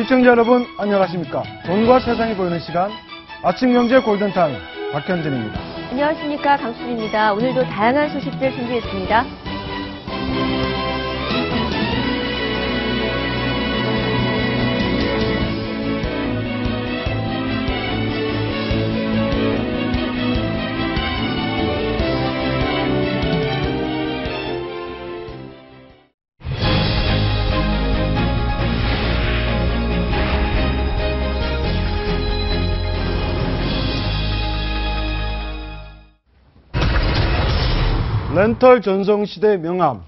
시청자 여러분 안녕하십니까. 돈과 세상이 보이는 시간 아침경제 골든타임 박현진입니다. 안녕하십니까. 강수진입니다. 오늘도 다양한 소식들 준비했습니다. 렌털 전성시대 명함.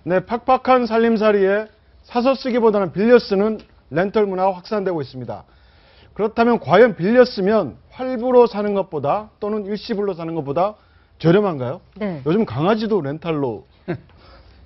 네, 팍팍한 살림살이에 사서 쓰기보다는 빌려 쓰는 렌털 문화가 확산되고 있습니다. 그렇다면 과연 빌려 쓰면 할부로 사는 것보다 또는 일시불로 사는 것보다 저렴한가요? 네. 요즘 강아지도 렌탈로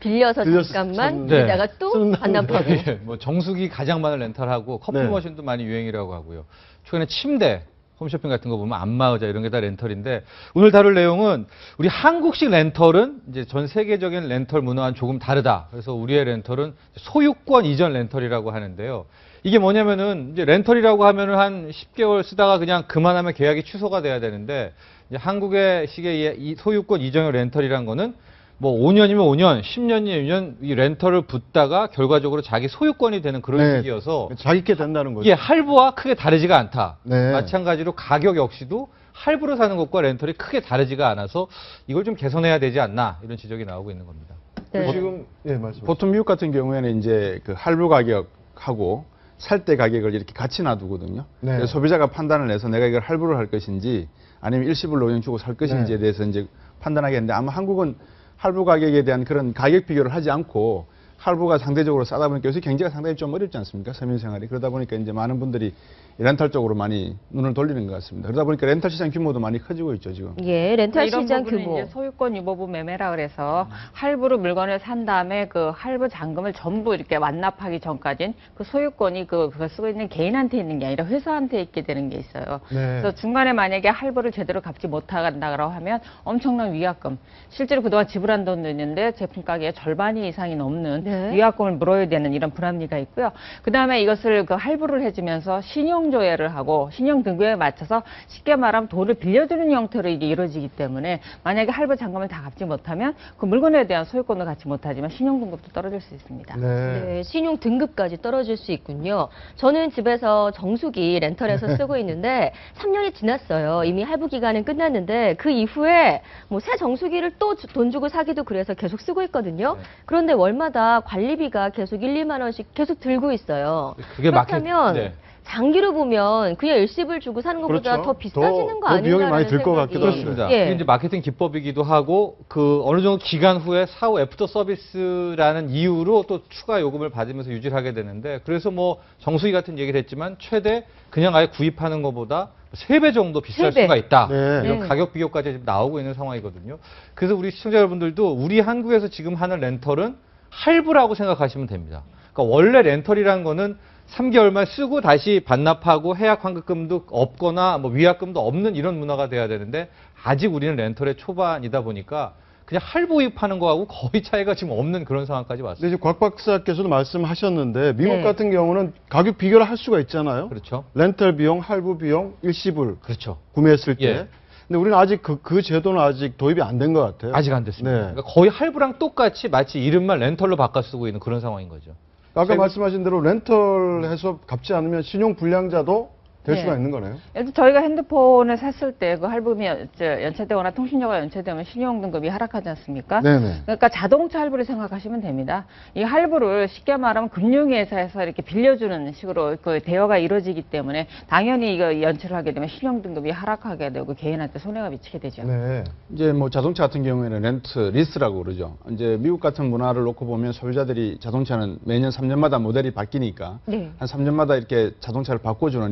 빌려서 빌려서 잠깐만 네. 게다가 또 반납하고. 네, 뭐 정수기 가장 많은 렌탈하고 커피 네. 머신도 많이 유행이라고 하고요. 최근에 침대, 홈쇼핑 같은 거 보면 안마의자 이런 게 다 렌털인데 오늘 다룰 내용은 우리 한국식 렌털은 이제 전 세계적인 렌털 문화와는 조금 다르다. 그래서 우리의 렌털은 소유권 이전 렌털이라고 하는데요. 이게 뭐냐면은 이제 렌털이라고 하면은 한 10개월 쓰다가 그냥 그만하면 계약이 취소가 돼야 되는데 이제 한국의 식의 이 소유권 이전의 렌털이란 거는 뭐 5년이면 5년, 10년이면 이 렌털을 붓다가 결과적으로 자기 소유권이 되는 그런 네. 식이어서 자기께 된다는 거죠. 이게 할부와 크게 다르지가 않다. 네. 마찬가지로 가격 역시도 할부로 사는 것과 렌털이 크게 다르지가 않아서 이걸 좀 개선해야 되지 않나 이런 지적이 나오고 있는 겁니다. 네. 지금 예, 말씀. 보통 미국 같은 경우에는 이제 그 할부 가격하고 살 때 가격을 이렇게 같이 놔두거든요. 네. 그래서 소비자가 판단을 해서 내가 이걸 할부를 할 것인지 아니면 일시불로 그냥 주고 살 것인지에 네. 대해서 이제 판단하겠는데 아마 한국은 할부 가격에 대한 그런 가격 비교를 하지 않고 할부가 상대적으로 싸다 보니까 요새 경제가 상당히 좀 어렵지 않습니까? 서민생활이. 그러다 보니까 이제 많은 분들이 렌탈 쪽으로 많이 눈을 돌리는 것 같습니다. 그러다 보니까 렌탈 시장 규모도 많이 커지고 있죠, 지금. 예, 렌탈 이런 시장 부분은 규모. 이제 소유권 유보부 매매라 그래서 할부로 물건을 산 다음에 그 할부 잔금을 전부 이렇게 완납하기 전까지는 그 소유권이 그걸 쓰고 있는 개인한테 있는 게 아니라 회사한테 있게 되는 게 있어요. 네. 그래서 중간에 만약에 할부를 제대로 갚지 못한다고 하면 엄청난 위약금. 실제로 그동안 지불한 돈도 있는데 제품 가격의 절반이 이상이 넘는 네. 위약금을 물어야 되는 이런 불합리가 있고요. 그 다음에 이것을 그 할부를 해주면서 신용조회를 하고 신용 등급에 맞춰서 쉽게 말하면 돈을 빌려주는 형태로 이게 이루어지기 때문에 만약에 할부 잔금을 다 갚지 못하면 그 물건에 대한 소유권도 갖지 못하지만 신용 등급도 떨어질 수 있습니다. 네. 네, 신용 등급까지 떨어질 수 있군요. 저는 집에서 정수기 렌털해서 쓰고 있는데 3년이 지났어요. 이미 할부 기간은 끝났는데 그 이후에 뭐 새 정수기를 또 돈 주고 사기도 그래서 계속 쓰고 있거든요. 네. 그런데 월마다 관리비가 계속 1, 2만 원씩 계속 들고 있어요. 그게 그렇다면 네. 장기로 보면 그냥 일시불 주고 사는 것보다 그렇죠. 더 비싸지는 거 더 비용이 아닌가라는 많이 들 것 생각이. 같기도 합니다. 그렇습니다. 예. 이게 이제 마케팅 기법이기도 하고 그 어느 정도 기간 후에 사후 애프터 서비스라는 이유로 또 추가 요금을 받으면서 유지를 하게 되는데 그래서 뭐 정수기 같은 얘기를 했지만 최대 그냥 아예 구입하는 것보다 3배 정도 비쌀 3배. 수가 있다. 네. 이런 가격 비교까지 지금 나오고 있는 상황이거든요. 그래서 우리 시청자 여러분들도 우리 한국에서 지금 하는 렌털은 할부라고 생각하시면 됩니다. 그러니까 원래 렌털이라는 거는 3개월만 쓰고 다시 반납하고 해약 환급금도 없거나 뭐 위약금도 없는 이런 문화가 돼야 되는데 아직 우리는 렌털의 초반이다 보니까 그냥 할부입하는 거하고 거의 차이가 지금 없는 그런 상황까지 근데 왔습니다. 이제 곽 박사께서도 말씀하셨는데 미국 네. 같은 경우는 가격 비교를 할 수가 있잖아요. 그렇죠. 렌털 비용, 할부 비용, 일시불 그렇죠. 구매했을 때. 예. 근데 우리는 아직 그 제도는 아직 도입이 안 된 것 같아요. 아직 안 됐습니다. 네. 그러니까 거의 할부랑 똑같이 마치 이름만 렌털로 바꿔 쓰고 있는 그런 상황인 거죠. 아까 세금- 말씀하신 대로 렌털해서 갚지 않으면 신용 불량자도 될 네. 수가 있는 거네요. 예를 들어 저희가 핸드폰을 샀을 때 그 할부금이 연체되거나 통신료가 연체되면 신용 등급이 하락하지 않습니까? 네네. 그러니까 자동차 할부를 생각하시면 됩니다. 이 할부를 쉽게 말하면 금융회사에서 이렇게 빌려주는 식으로 그 대여가 이루어지기 때문에 당연히 이거 연체를 하게 되면 신용 등급이 하락하게 되고 개인한테 손해가 미치게 되죠. 네. 이제 뭐 자동차 같은 경우에는 렌트 리스라고 그러죠. 이제 미국 같은 문화를 놓고 보면 소비자들이 자동차는 매년 3년마다 모델이 바뀌니까 네. 한 3년마다 이렇게 자동차를 바꿔주는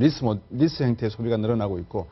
리스 형태의 소비가 늘어나고 있고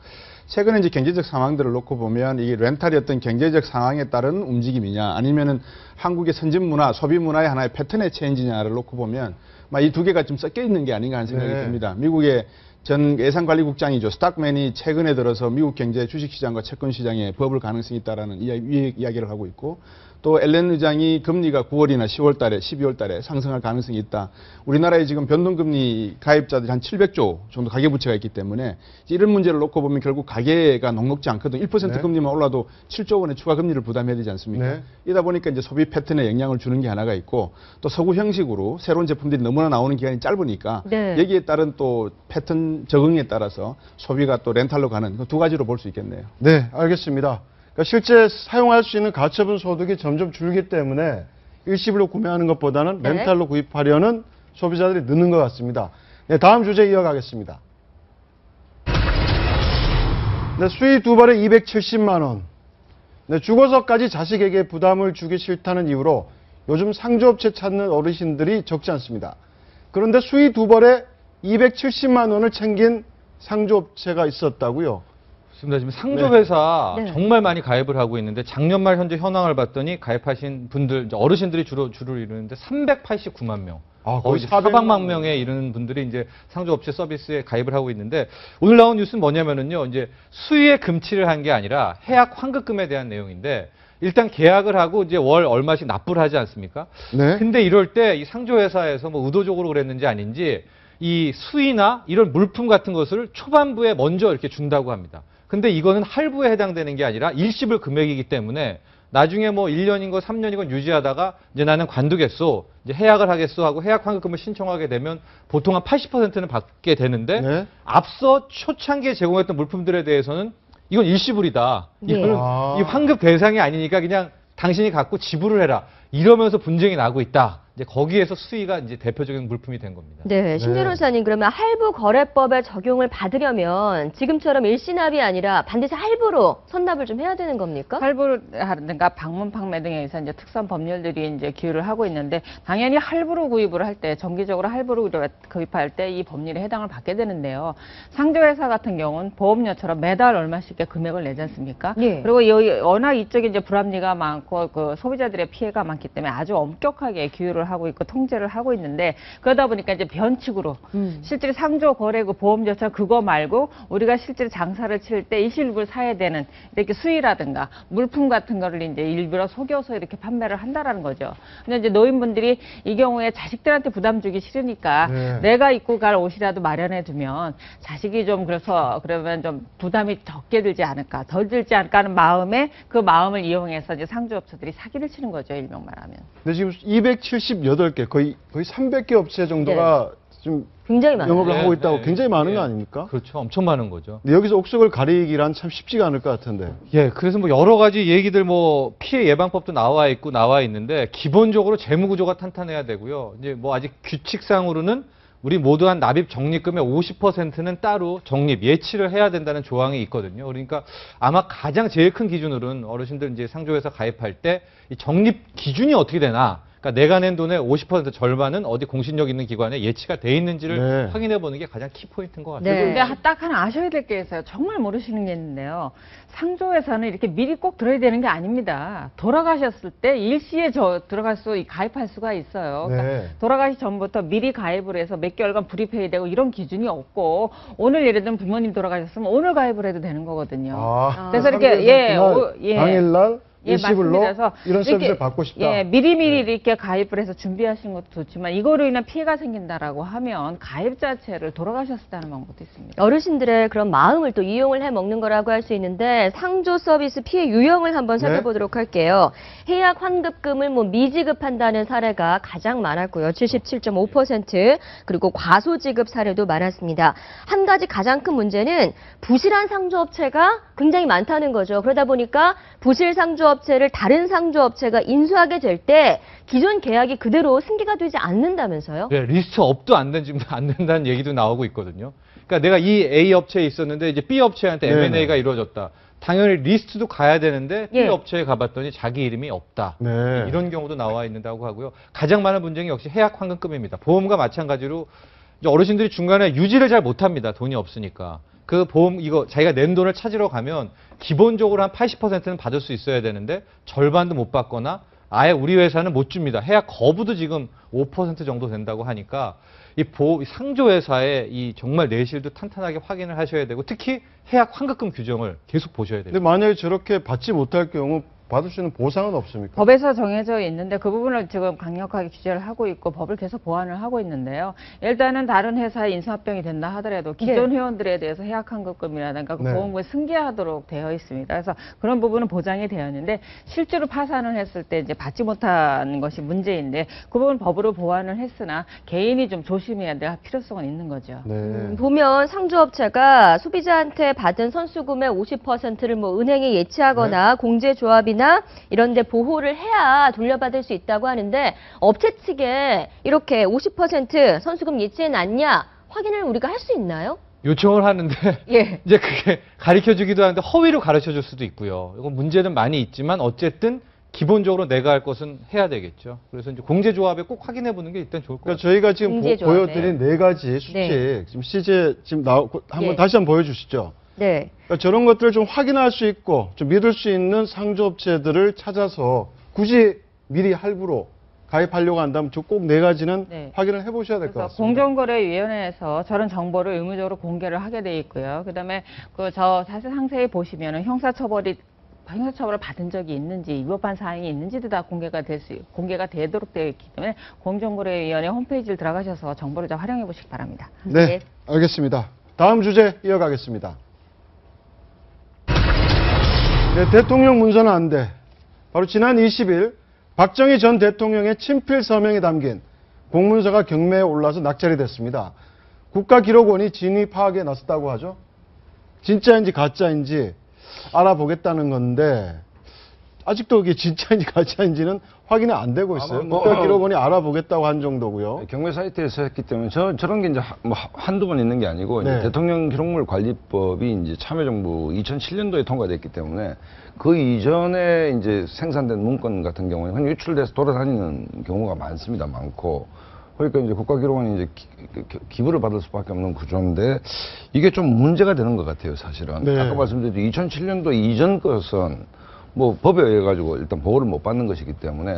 최근에 이제 경제적 상황들을 놓고 보면 이게 렌탈이 어떤 경제적 상황에 따른 움직임이냐 아니면은 한국의 선진 문화, 소비 문화의 하나의 패턴의 체인지냐를 놓고 보면 이 두 개가 좀 섞여 있는 게 아닌가 하는 생각이 네. 듭니다. 미국의 전 예산관리국장이죠. 스탁맨이 최근에 들어서 미국 경제 주식시장과 채권시장에 버블 가능성이 있다라는 이야기를 하고 있고 또 엘렌 의장이 금리가 9월이나 10월 달에 12월 달에 상승할 가능성이 있다. 우리나라에 지금 변동금리 가입자들이 한 700조 정도 가계부채가 있기 때문에 이런 문제를 놓고 보면 결국 가계가 녹록지 않거든. 1% 네. 금리만 올라도 7조 원의 추가 금리를 부담해야 되지 않습니까? 네. 이다 보니까 이제 소비 패턴에 영향을 주는 게 하나가 있고 또 서구 형식으로 새로운 제품들이 너무나 나오는 기간이 짧으니까 네. 여기에 따른 또 패턴 적응에 따라서 소비가 또 렌탈로 가는 그 두 가지로 볼 수 있겠네요. 네, 알겠습니다. 그러니까 실제 사용할 수 있는 가처분 소득이 점점 줄기 때문에 일시불로 구매하는 것보다는 네. 렌탈로 구입하려는 소비자들이 느는 것 같습니다. 네, 다음 주제 이어가겠습니다. 네, 수의 두 벌에 270만 원. 네, 죽어서까지 자식에게 부담을 주기 싫다는 이유로 요즘 상조업체 찾는 어르신들이 적지 않습니다. 그런데 수의 두 벌에 270만 원을 챙긴 상조업체가 있었다고요? 좋습니다. 지금 상조회사 네. 네. 정말 많이 가입을 하고 있는데 작년 말 현재 현황을 봤더니 가입하신 분들, 이제 어르신들이 줄을 이루는데 389만 명. 아, 거의 400만 명에 이르는 분들이 이제 상조업체 서비스에 가입을 하고 있는데 오늘 나온 뉴스는 뭐냐면은요. 이제 수의에 금치를 한 게 아니라 해약 환급금에 대한 내용인데 일단 계약을 하고 이제 월 얼마씩 납부를 하지 않습니까? 네. 근데 이럴 때 이 상조회사에서 뭐 의도적으로 그랬는지 아닌지 이 수의나 이런 물품 같은 것을 초반부에 먼저 이렇게 준다고 합니다. 근데 이거는 할부에 해당되는 게 아니라 일시불 금액이기 때문에 나중에 뭐 1년인 거 3년인 건 유지하다가 이제 나는 관두겠소, 이제 해약을 하겠소 하고 해약 환급금을 신청하게 되면 보통 한 80%는 받게 되는데 네. 앞서 초창기에 제공했던 물품들에 대해서는 이건 일시불이다. 네. 이거는 아. 이 환급 대상이 아니니까 그냥 당신이 갖고 지불을 해라. 이러면서 분쟁이 나고 있다. 이제 거기에서 수의가 이제 대표적인 물품이 된 겁니다. 네, 신 변호사님 그러면 할부 거래법의 적용을 받으려면 지금처럼 일시납이 아니라 반드시 할부로 선납을 좀 해야 되는 겁니까? 할부라든가 방문 판매 등에서 이제 특선 법률들이 이제 기여를 하고 있는데 당연히 할부로 구입을 할 때 정기적으로 할부로 구입할 때 이 법률에 해당을 받게 되는데요. 상조회사 같은 경우는 보험료처럼 매달 얼마씩 금액을 내지 않습니까? 예. 그리고 여기 워낙 이쪽에 이제 불합리가 많고 그 소비자들의 피해가 많기 때문에 아주 엄격하게 규율을 하고 있고 통제를 하고 있는데 그러다 보니까 이제 변칙으로 실제로 상조 거래그 보험료처럼 그거 말고 우리가 실제로 장사를 칠 때 일시불 사야 되는 이렇게 수의라든가 물품 같은 거를 이제 일부러 속여서 이렇게 판매를 한다라는 거죠. 근데 이제 노인분들이 이 경우에 자식들한테 부담 주기 싫으니까 네. 내가 입고 갈 옷이라도 마련해 두면 자식이 좀 그러면 좀 부담이 적게 들지 않을까, 덜 들지 않을까 하는 마음에 그 마음을 이용해서 이제 상조업체들이 사기를 치는 거죠, 일명 말하면. 근데 지금 278개, 거의 300개 업체 정도가 지금 굉장히 많아요. 영업을 네, 하고 있다고 네. 굉장히 많은 네. 거 아닙니까? 그렇죠. 엄청 많은 거죠. 근데 여기서 옥석을 가리기란 참 쉽지가 않을 것 같은데. 예, 그래서 뭐 여러 가지 얘기들 뭐 피해 예방법도 나와 있는데 기본적으로 재무 구조가 탄탄해야 되고요. 이제 뭐 아직 규칙상으로는 우리 모두 한 납입 적립금의 50%는 따로 적립 예치를 해야 된다는 조항이 있거든요. 그러니까 아마 가장 제일 큰 기준으로는 어르신들 이제 상조회사 가입할 때 이 적립 기준이 어떻게 되나. 그러니까 내가 낸 돈의 50% 절반은 어디 공신력 있는 기관에 예치가 돼 있는지를 네. 확인해 보는 게 가장 키포인트인 것 같아요. 네. 근데 딱 하나 아셔야 될 게 있어요. 정말 모르시는 게 있는데요. 상조회사는 이렇게 미리 꼭 들어야 되는 게 아닙니다. 돌아가셨을 때 일시에 가입할 수가 있어요. 그러니까 네. 돌아가시 전부터 미리 가입을 해서 몇 개월간 불입해야 되고 이런 기준이 없고 오늘 예를 들면 부모님 돌아가셨으면 오늘 가입을 해도 되는 거거든요. 그래서 이렇게 당일날 예, 일시불로 맞습니다. 그래서 이런 서비스를 이렇게, 받고 싶다. 예, 미리미리 이렇게 가입을 해서 준비하시는 것도 좋지만 이거로 인한 피해가 생긴다라고 하면 가입 자체를 돌아가셨다는 방법도 있습니다. 어르신들의 그런 마음을 또 이용을 해 먹는 거라고 할 수 있는데 상조 서비스 피해 유형을 한번 네. 살펴보도록 할게요. 해약 환급금을 미지급한다는 사례가 가장 많았고요. 77.5%. 그리고 과소지급 사례도 많았습니다. 한 가지 가장 큰 문제는 부실한 상조업체가 굉장히 많다는 거죠. 그러다 보니까 부실 상조업체를 다른 상조업체가 인수하게 될 때 기존 계약이 그대로 승계가 되지 않는다면서요? 네, 리스트 업도 안 된다는 얘기도 나오고 있거든요. 그러니까 내가 이 A 업체에 있었는데 이제 B 업체한테 네네. M&A가 이루어졌다. 당연히 리스트도 가야 되는데 B 예. 업체에 가봤더니 자기 이름이 없다. 네. 이런 경우도 나와 있는다고 하고요. 가장 많은 분쟁이 역시 해약 환급금입니다. 보험과 마찬가지로 이제 어르신들이 중간에 유지를 잘 못합니다. 돈이 없으니까. 그 보험 이거 자기가 낸 돈을 찾으러 가면 기본적으로 한 80%는 받을 수 있어야 되는데 절반도 못 받거나 아예 우리 회사는 못 줍니다. 해약 거부도 지금 5% 정도 된다고 하니까 이 상조회사의 이 정말 내실도 탄탄하게 확인을 하셔야 되고 특히 해약 환급금 규정을 계속 보셔야 돼요. 근데 만약에 저렇게 받지 못할 경우 받을 수 있는 보상은 없습니까? 법에서 정해져 있는데 그 부분을 지금 강력하게 규제를 하고 있고 법을 계속 보완을 하고 있는데요. 일단은 다른 회사에 인수합병이 된다 하더라도 기존 회원들에 대해서 해약환급금이라든가 그 네. 보험금을 승계하도록 되어 있습니다. 그래서 그런 부분은 보장이 되어 있는데 실제로 파산을 했을 때 이제 받지 못한 것이 문제인데 그 부분 법으로 보완을 했으나 개인이 좀 조심해야 될 필요성은 있는 거죠. 네. 보면 상조업체가 소비자한테 받은 선수금의 50%를 뭐 은행에 예치하거나 공제조합이나 이런 데 보호를 해야 돌려받을 수 있다고 하는데 업체 측에 이렇게 50% 선수금 예치해놨냐 확인을 우리가 할 수 있나요? 요청을 하는데 예. 이제 그게 가르쳐주기도 하는데 허위로 가르쳐줄 수도 있고요. 이건 문제는 많이 있지만 어쨌든 기본적으로 내가 할 것은 해야 되겠죠. 그래서 이제 공제조합에 꼭 확인해 보는 게 일단 좋을 것 그러니까 같아요. 저희가 지금 공제조합에. 보여드린 네 가지 수칙 네. 지금 CJ 지금 한번 예. 다시 한번 보여주시죠. 네. 그러니까 저런 것들을 좀 확인할 수 있고 좀 믿을 수 있는 상조업체들을 찾아서 굳이 미리 할부로 가입하려고 한다면 저 꼭 네 가지는 네. 확인을 해보셔야 될 것 그래서 같습니다. 공정거래위원회에서 저런 정보를 의무적으로 공개를 하게 돼 있고요. 그다음에 저 사실 상세히 보시면은 형사처벌을 받은 적이 있는지 위법한 사항이 있는지도 다 공개가 되도록 되어 있기 때문에 공정거래위원회 홈페이지를 들어가셔서 정보를 좀 활용해 보시기 바랍니다. 네, 네. 알겠습니다. 다음 주제 이어가겠습니다. 네, 대통령 문서는 안 돼. 바로 지난 20일 박정희 전 대통령의 친필 서명이 담긴 공문서가 경매에 올라서 낙찰이 됐습니다. 국가기록원이 진위 파악에 나섰다고 하죠. 진짜인지 가짜인지 알아보겠다는 건데 아직도 이게 진짜인지 가짜인지는 확인이 안 되고 있어요. 아마 뭐- 국가기록원이 알아보겠다고 한 정도고요. 경매 사이트에서 했기 때문에 저런 게 이제 한두 번 있는 게 아니고 네. 이제 대통령 기록물 관리법이 이제 참여정부 2007년도에 통과됐기 때문에 그 이전에 이제 생산된 문건 같은 경우에 흔히 유출돼서 돌아다니는 경우가 많습니다. 많고. 그러니까 이제 국가기록원이 이제 기부를 받을 수밖에 없는 구조인데 이게 좀 문제가 되는 것 같아요, 사실은. 네. 아까 말씀드린 2007년도 이전 것은 뭐 법에 의해 가지고 일단 보호를 못 받는 것이기 때문에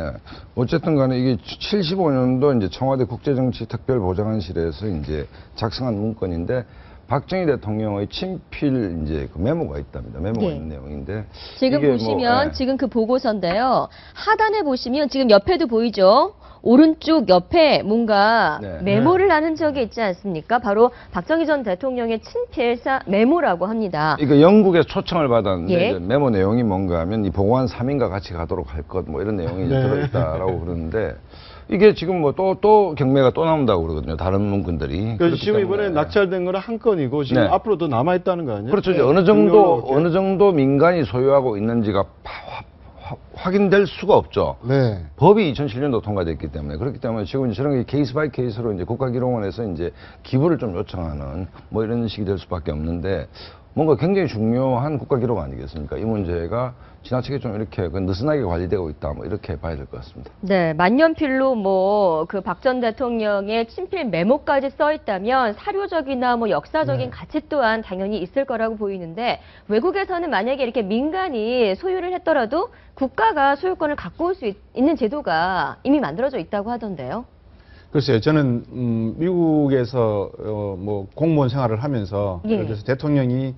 어쨌든 간에 이게 75년도 이제 청와대 국제정치특별보좌관실에서 이제 작성한 문건인데 박정희 대통령의 친필 이제 그 메모가 있답니다. 메모가 네. 있는 내용인데 지금 이게 보시면 예. 지금 그 보고서인데요. 하단에 보시면 지금 옆에도 보이죠? 오른쪽 옆에 뭔가 네. 메모를 하는 적이 있지 않습니까? 바로 박정희 전 대통령의 친필 메모라고 합니다. 그러니까 영국에 초청을 받았는데 예. 이제 메모 내용이 뭔가 하면 이 보고한 3인과 같이 가도록 할 것 뭐 이런 내용이 이제 네. 들어있다라고 그러는데 이게 지금 뭐 또 경매가 또 나온다고 그러거든요. 다른 문건들이. 그래서 그렇기 지금 이번에 때문에. 낙찰된 거는 한 건이고 지금 네. 앞으로 더 남아 있다는 거 아니에요? 그렇죠. 이제 네. 어느 중요하게. 정도 민간이 소유하고 있는지가 확인될 수가 없죠. 네. 법이 2007년도 통과됐기 때문에 그렇기 때문에 지금 이제 저런 게 케이스 바이 케이스로 이제 국가기록원에서 이제 기부를 좀 요청하는 뭐 이런 식이 될 수밖에 없는데 뭔가 굉장히 중요한 국가기록 아니겠습니까? 이 문제가 지나치게 좀 이렇게 느슨하게 관리되고 있다 뭐 이렇게 봐야 될 것 같습니다. 네, 만년필로 뭐 그 박 전 대통령의 친필 메모까지 써 있다면 사료적이나 뭐 역사적인 가치 또한 당연히 있을 거라고 보이는데 외국에서는 만약에 이렇게 민간이 소유를 했더라도 국가가 소유권을 갖고 올 수 있는 제도가 이미 만들어져 있다고 하던데요. 글쎄요, 저는 미국에서 뭐 공무원 생활을 하면서 예. 예를 들어서 대통령이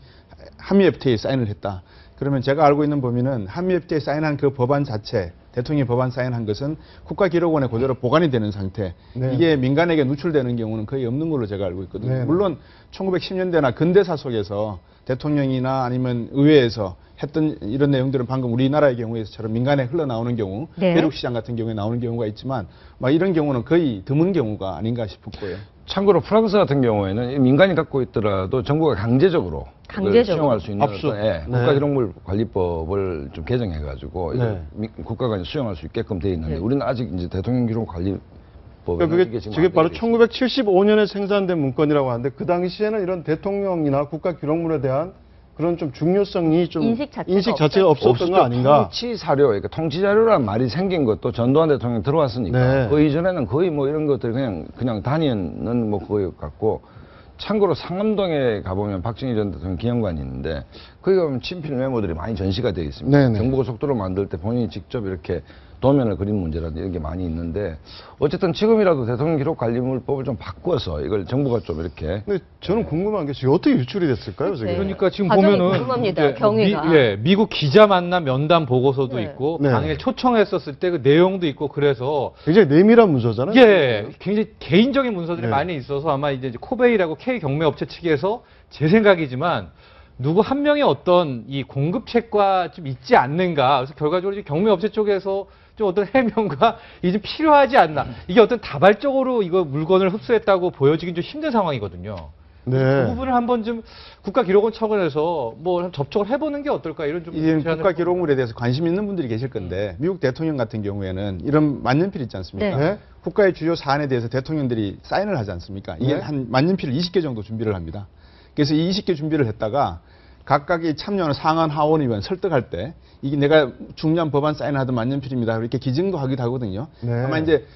한미 FTA에 사인을 했다. 그러면 제가 알고 있는 범위는 한미 FTA에 사인한 그 법안 자체, 대통령이 법안 사인한 것은 국가기록원에 그대로 보관이 되는 상태. 네. 이게 민간에게 누출되는 경우는 거의 없는 걸로 제가 알고 있거든요. 네. 물론 1910년대나 근대사 속에서 대통령이나 아니면 의회에서 했던 이런 내용들은 방금 우리나라의 경우에서처럼 민간에 흘러나오는 경우, 네. 대륙시장 같은 경우에 나오는 경우가 있지만 막 이런 경우는 거의 드문 경우가 아닌가 싶고요. 참고로 프랑스 같은 경우에는 이 민간이 갖고 있더라도 정부가 강제적으로 그걸 강제적으로. 수용할 수 있는 압수. 어떤, 예, 네. 국가기록물 관리법을 좀 개정해가지고 네. 국가가 이제 수용할 수 있게끔 돼 있는데 네. 우리는 아직 이제 대통령 기록 관리법에 그러니까 그게 바로 1975년에 생산된 문건이라고 하는데 그 당시에는 이런 대통령이나 국가 기록물에 대한 그런 좀 중요성이 좀 인식 자체가 없었던 거 아닌가? 통치 사료, 그러니까 통치 자료란 말이 생긴 것도 전두환 대통령 들어왔으니까 네. 그 이전에는 거의 뭐 이런 것들이 그냥 단위는 뭐 그거 같고. 참고로 상암동에 가보면 박정희 전 대통령 기념관이 있는데 거기 가면 친필 메모들이 많이 전시가 되어 있습니다. 네네. 경부고속도로 만들 때 본인이 직접 이렇게 도면을 그린 문제라든지 이런 게 많이 있는데 어쨌든 지금이라도 대통령 기록 관리물법을 좀 바꿔서 이걸 정부가 좀 이렇게 근데 저는 궁금한 게 지금 어떻게 유출이 됐을까요, 지금? 네. 그러니까 지금 과정이 보면은 궁금합니다. 이제 경위가. 미국 기자 만남 면담 보고서도 네. 있고 네. 강의를 초청했었을 때 그 내용도 있고 그래서 굉장히 내밀한 문서잖아요. 예, 굉장히 개인적인 문서들이 네. 많이 있어서 아마 이제 코베이라고 K 경매업체 측에서 제 생각이지만 누구 한 명의 어떤 이 공급책과 좀 있지 않는가. 그래서 결과적으로 이제 경매업체 쪽에서 좀 어떤 해명과 이게 좀 필요하지 않나. 이게 어떤 다발적으로 이거 물건을 흡수했다고 보여지긴 좀 힘든 상황이거든요. 그 네. 부분을 한번 좀 국가기록원 차원에서 뭐 접촉을 해보는 게 어떨까 이런 좀 이 제안을 국가 기록물에 대해서 관심 있는 분들이 계실 건데 미국 대통령 같은 경우에는 이런 만년필 있지 않습니까? 네. 국가의 주요 사안에 대해서 대통령들이 사인을 하지 않습니까? 이게 네. 한 만년필을 20개 정도 준비를 합니다. 그래서 이 20개 준비를 했다가 각각이 참여하는 상원 하원의원 설득할 때 이게 내가 중요한 법안 사인하던 만년필입니다. 이렇게 기증도 하기도 하거든요. 네. 다만 이제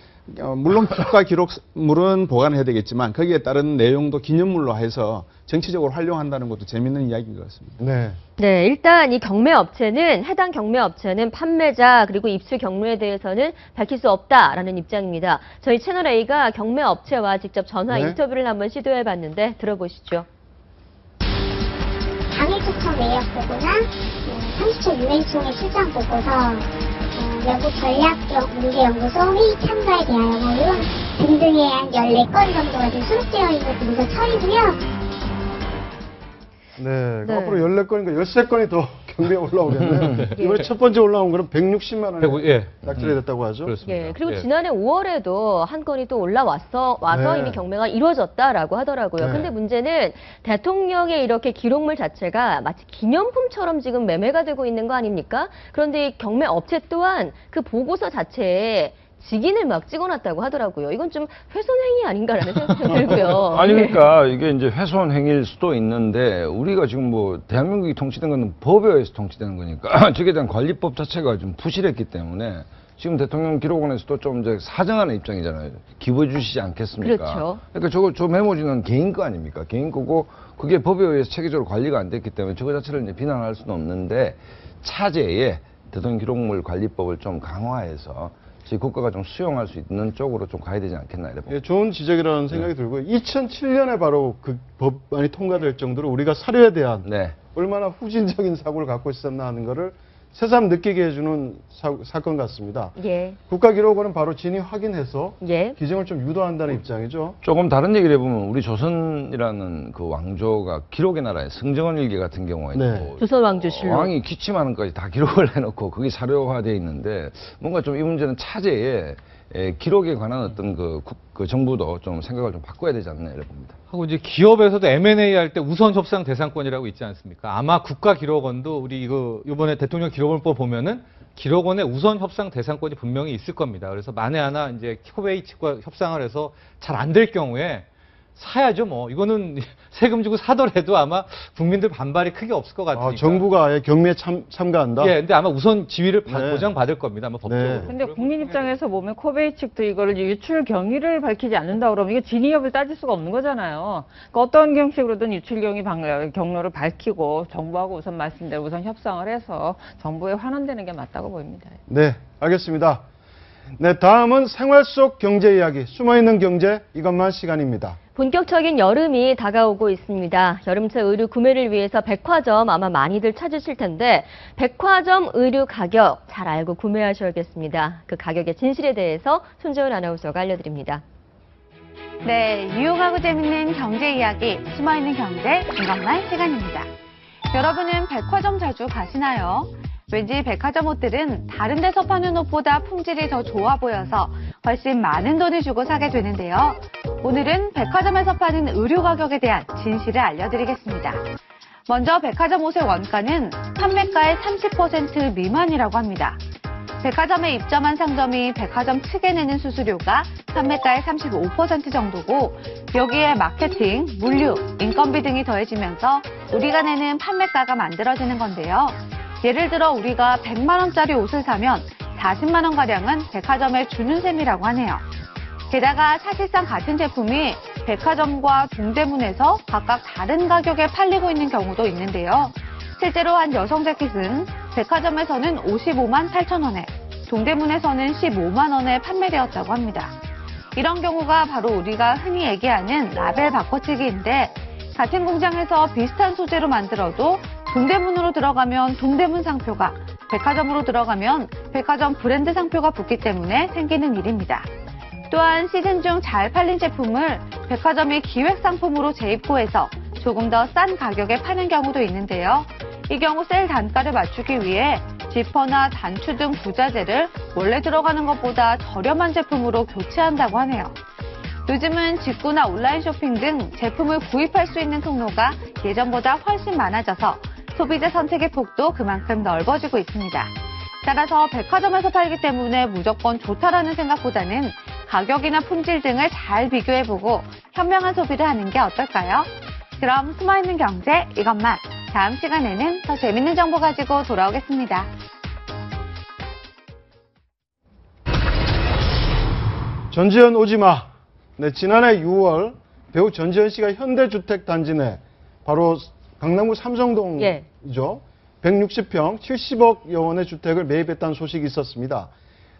물론 국가 기록물은 보관해야 되겠지만 거기에 따른 내용도 기념물로 해서 정치적으로 활용한다는 것도 재밌는 이야기인 것 같습니다. 네. 네, 일단 이 경매업체는 해당 경매업체는 판매자 그리고 입수 경로에 대해서는 밝힐 수 없다라는 입장입니다. 저희 채널 A가 경매업체와 직접 전화 네. 인터뷰를 한번 시도해봤는데 들어보시죠. 당일 초청 내역 보고나 30초 유엔총회 출장 보고서 외국 전략문제연구소 회의 참가에 대하여 뭐 이런 등등의 한 14건 정도가 지금 수록되어 있는 문서 처리고요. 네. 네. 앞으로 14건이니까 13건이 더 경매에 올라오겠네요. 이번에 첫 번째 올라온 거는 160만 원에 예. 낙찰이 됐다고 하죠. 그렇습니다. 예, 그리고 예. 지난해 5월에도 한 건이 또 와서 네. 이미 경매가 이루어졌다라고 하더라고요. 네. 근데 문제는 대통령의 이렇게 기록물 자체가 마치 기념품처럼 지금 매매가 되고 있는 거 아닙니까? 그런데 이 경매 업체 또한 그 보고서 자체에 직인을 막 찍어놨다고 하더라고요. 이건 좀 훼손행위 아닌가라는 생각이 들고요. 아니 그러니까 이게 이제 훼손 행위일 수도 있는데 우리가 지금 뭐 대한민국이 통치된 건 법에 의해서 통치되는 거니까 저기에 대한 관리법 자체가 좀 부실했기 때문에 지금 대통령 기록원에서도 좀 이제 사정하는 입장이잖아요. 기부해 주시지 않겠습니까? 그렇죠. 그러니까 저 메모지는 개인 거 아닙니까? 개인 거고 그게 법에 의해서 체계적으로 관리가 안 됐기 때문에 저거 자체를 이제 비난할 수는 없는데 차제에 대통령 기록물 관리법을 좀 강화해서 저희 국가가 좀 수용할 수 있는 쪽으로 좀 가야 되지 않겠나 이래 봅니다. 예, 좋은 지적이라는 생각이 들고요. 2007년에 바로 그 법안이 통과될 정도로 우리가 사료에 대한 네. 얼마나 후진적인 사고를 갖고 있었나 하는 거를 새삼 느끼게 해주는 사건 같습니다. 예, 국가기록원은 바로 진위 확인해서 예. 기증을 좀 유도한다는 입장이죠. 조금 다른 얘기를 해보면 우리 조선이라는 그 왕조가 기록의 나라의 승정원 일기 같은 경우에는 네. 뭐 조선왕조실록. 왕이 기침하는 것까지 다 기록을 해놓고 그게 사료화되어 있는데 뭔가 좀 이 문제는 차제에 기록에 관한 어떤 그 정부도 좀 생각을 좀 바꿔야 되지 않나 이래 봅니다. 하고 이제 기업에서도 M&A 할 때 우선 협상 대상권이라고 있지 않습니까? 아마 국가기록원도 우리 이번에 대통령 기록원법 보면은 기록원의 우선 협상 대상권이 분명히 있을 겁니다. 그래서 만에 하나 이제 코베이 측과 협상을 해서 잘 안 될 경우에 사야죠, 뭐. 이거는 세금 주고 사더라도 아마 국민들 반발이 크게 없을 것 같으니까. 정부가 아예 경매에 참가한다? 예, 근데 아마 우선 지위를 네. 보장받을 겁니다. 아마 법적으로. 네. 근데 국민 입장에서 보면 코베이 측도 이거를 유출 경위를 밝히지 않는다 그러면 이거 진위 여부를 따질 수가 없는 거잖아요. 그러니까 어떤 형식으로든 유출 경로를 밝히고 정부하고 우선 말씀대로 우선 협상을 해서 정부에 환원되는 게 맞다고 보입니다. 네, 알겠습니다. 네, 다음은 생활 속 경제 이야기, 숨어있는 경제, 이것만 시간입니다. 본격적인 여름이 다가오고 있습니다. 여름철 의류 구매를 위해서 백화점 아마 많이들 찾으실 텐데 백화점 의류 가격 잘 알고 구매하셔야겠습니다. 그 가격의 진실에 대해서 손재훈 아나운서가 알려드립니다. 네, 유용하고 재밌는 경제 이야기, 숨어있는 경제, 이것만 시간입니다. 여러분은 백화점 자주 가시나요? 왠지 백화점 옷들은 다른 데서 파는 옷보다 품질이 더 좋아 보여서 훨씬 많은 돈을 주고 사게 되는데요. 오늘은 백화점에서 파는 의류 가격에 대한 진실을 알려드리겠습니다. 먼저 백화점 옷의 원가는 판매가의 30% 미만이라고 합니다. 백화점에 입점한 상점이 백화점 측에 내는 수수료가 판매가의 35% 정도고 여기에 마케팅, 물류, 인건비 등이 더해지면서 우리가 내는 판매가가 만들어지는 건데요. 예를 들어 우리가 100만 원짜리 옷을 사면 40만 원가량은 백화점에 주는 셈이라고 하네요. 게다가 사실상 같은 제품이 백화점과 동대문에서 각각 다른 가격에 팔리고 있는 경우도 있는데요. 실제로 한 여성 재킷은 백화점에서는 55만 8천 원에 동대문에서는 15만 원에 판매되었다고 합니다. 이런 경우가 바로 우리가 흔히 얘기하는 라벨 바꿔치기인데 같은 공장에서 비슷한 소재로 만들어도 동대문으로 들어가면 동대문 상표가, 백화점으로 들어가면 백화점 브랜드 상표가 붙기 때문에 생기는 일입니다. 또한 시즌 중 잘 팔린 제품을 백화점이 기획 상품으로 재입고해서 조금 더 싼 가격에 파는 경우도 있는데요. 이 경우 세일 단가를 맞추기 위해 지퍼나 단추 등 부자재를 원래 들어가는 것보다 저렴한 제품으로 교체한다고 하네요. 요즘은 직구나 온라인 쇼핑 등 제품을 구입할 수 있는 통로가 예전보다 훨씬 많아져서 소비자 선택의 폭도 그만큼 넓어지고 있습니다. 따라서 백화점에서 팔기 때문에 무조건 좋다라는 생각보다는 가격이나 품질 등을 잘 비교해보고 현명한 소비를 하는 게 어떨까요? 그럼 숨어있는 경제 이것만, 다음 시간에는 더 재밌는 정보 가지고 돌아오겠습니다. 전지현 오지마. 네, 지난해 6월 배우 전지현 씨가 현대주택단지 내 바로 강남구 삼성동이죠. 예. 160평 70억여 원의 주택을 매입했다는 소식이 있었습니다.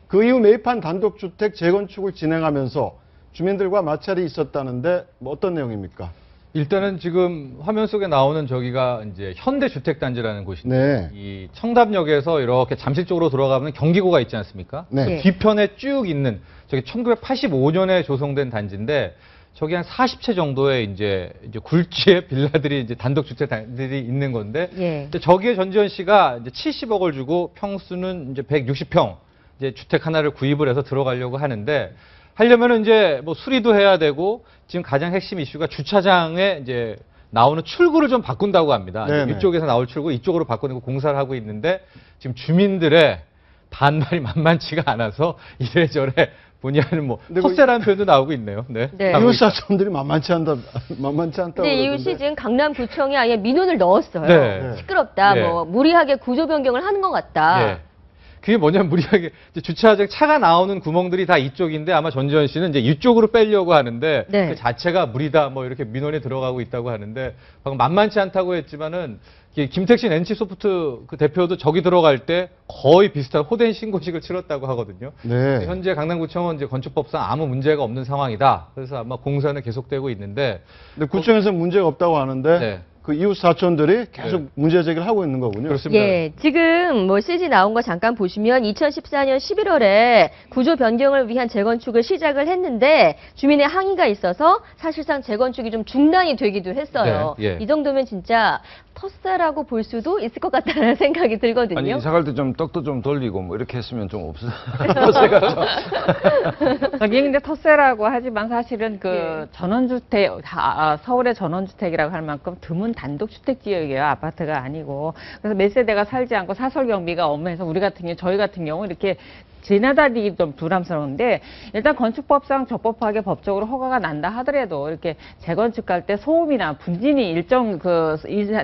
그 이후 매입한 단독주택 재건축을 진행하면서 주민들과 마찰이 있었다는데 뭐 어떤 내용입니까? 일단은 지금 화면 속에 나오는 저기가 이제 현대주택단지라는 곳인데 네. 이 청담역에서 이렇게 잠실 쪽으로 들어가면 경기고가 있지 않습니까? 네. 예. 뒤편에 쭉 있는 저기 1985년에 조성된 단지인데 저기 한 40채 정도의 이제 굴지의 빌라들이 이제 단독주택들이 있는 건데 예. 근데 저기에 전지현 씨가 이제 70억을 주고 평수는 이제 160평 이제 주택 하나를 구입을 해서 들어가려고 하는데 하려면은 이제 뭐 수리도 해야 되고 지금 가장 핵심 이슈가 주차장에 이제 나오는 출구를 좀 바꾼다고 합니다. 네네. 이쪽에서 나올 출구 이쪽으로 바꾸는 공사를 하고 있는데 지금 주민들의 반발이 만만치가 않아서 이래저래 본의 아닌 뭐 근데 그- 텃세라는 표현도 나오고 있네요. 네. 네. 나오고 있- 이웃사촌들이 만만치 않다고 근데 이웃이 그러던데. 지금 강남구청이 아예 민원을 넣었어요. 네. 시끄럽다, 네. 뭐 무리하게 구조 변경을 하는 것 같다. 예. 그게 뭐냐면 무리하게 이제 주차장 차가 나오는 구멍들이 다 이쪽인데 아마 전지현 씨는 이제 이쪽으로 빼려고 하는데 네. 그 자체가 무리다 뭐 이렇게 민원이 들어가고 있다고 하는데 방금 만만치 않다고 했지만은 김택신 NC소프트 그 대표도 저기 들어갈 때 거의 비슷한 호된 신고식을 치렀다고 하거든요. 네. 현재 강남구청은 이제 건축법상 아무 문제가 없는 상황이다. 그래서 아마 공사는 계속되고 있는데 근데 구청에서 문제가 없다고 하는데 네. 그 이웃 사촌들이 계속 네. 문제 제기를 하고 있는 거군요. 그렇습니다. 예, 지금 뭐 CG 나온 거 잠깐 보시면 2014년 11월에 구조 변경을 위한 재건축을 시작을 했는데 주민의 항의가 있어서 사실상 재건축이 좀 중단이 되기도 했어요. 네, 예. 이 정도면 진짜 텃세라고 볼 수도 있을 것 같다는 생각이 들거든요. 아니 이사 갈 때 좀 떡도 좀 돌리고 뭐 이렇게 했으면 좀 없어. 제가 좀. 여기 근데 텃세라고 하지만 사실은 그 예. 전원주택, 서울의 전원주택이라고 할 만큼 드문 단독주택 지역이에요. 아파트가 아니고. 그래서 몇 세대가 살지 않고 사설 경비가 엄해서 저희 같은 경우 이렇게 지나다니기 좀 부담스러운데 일단 건축법상 적법하게 법적으로 허가가 난다 하더라도 이렇게 재건축 할 때 소음이나 분진이 일정 그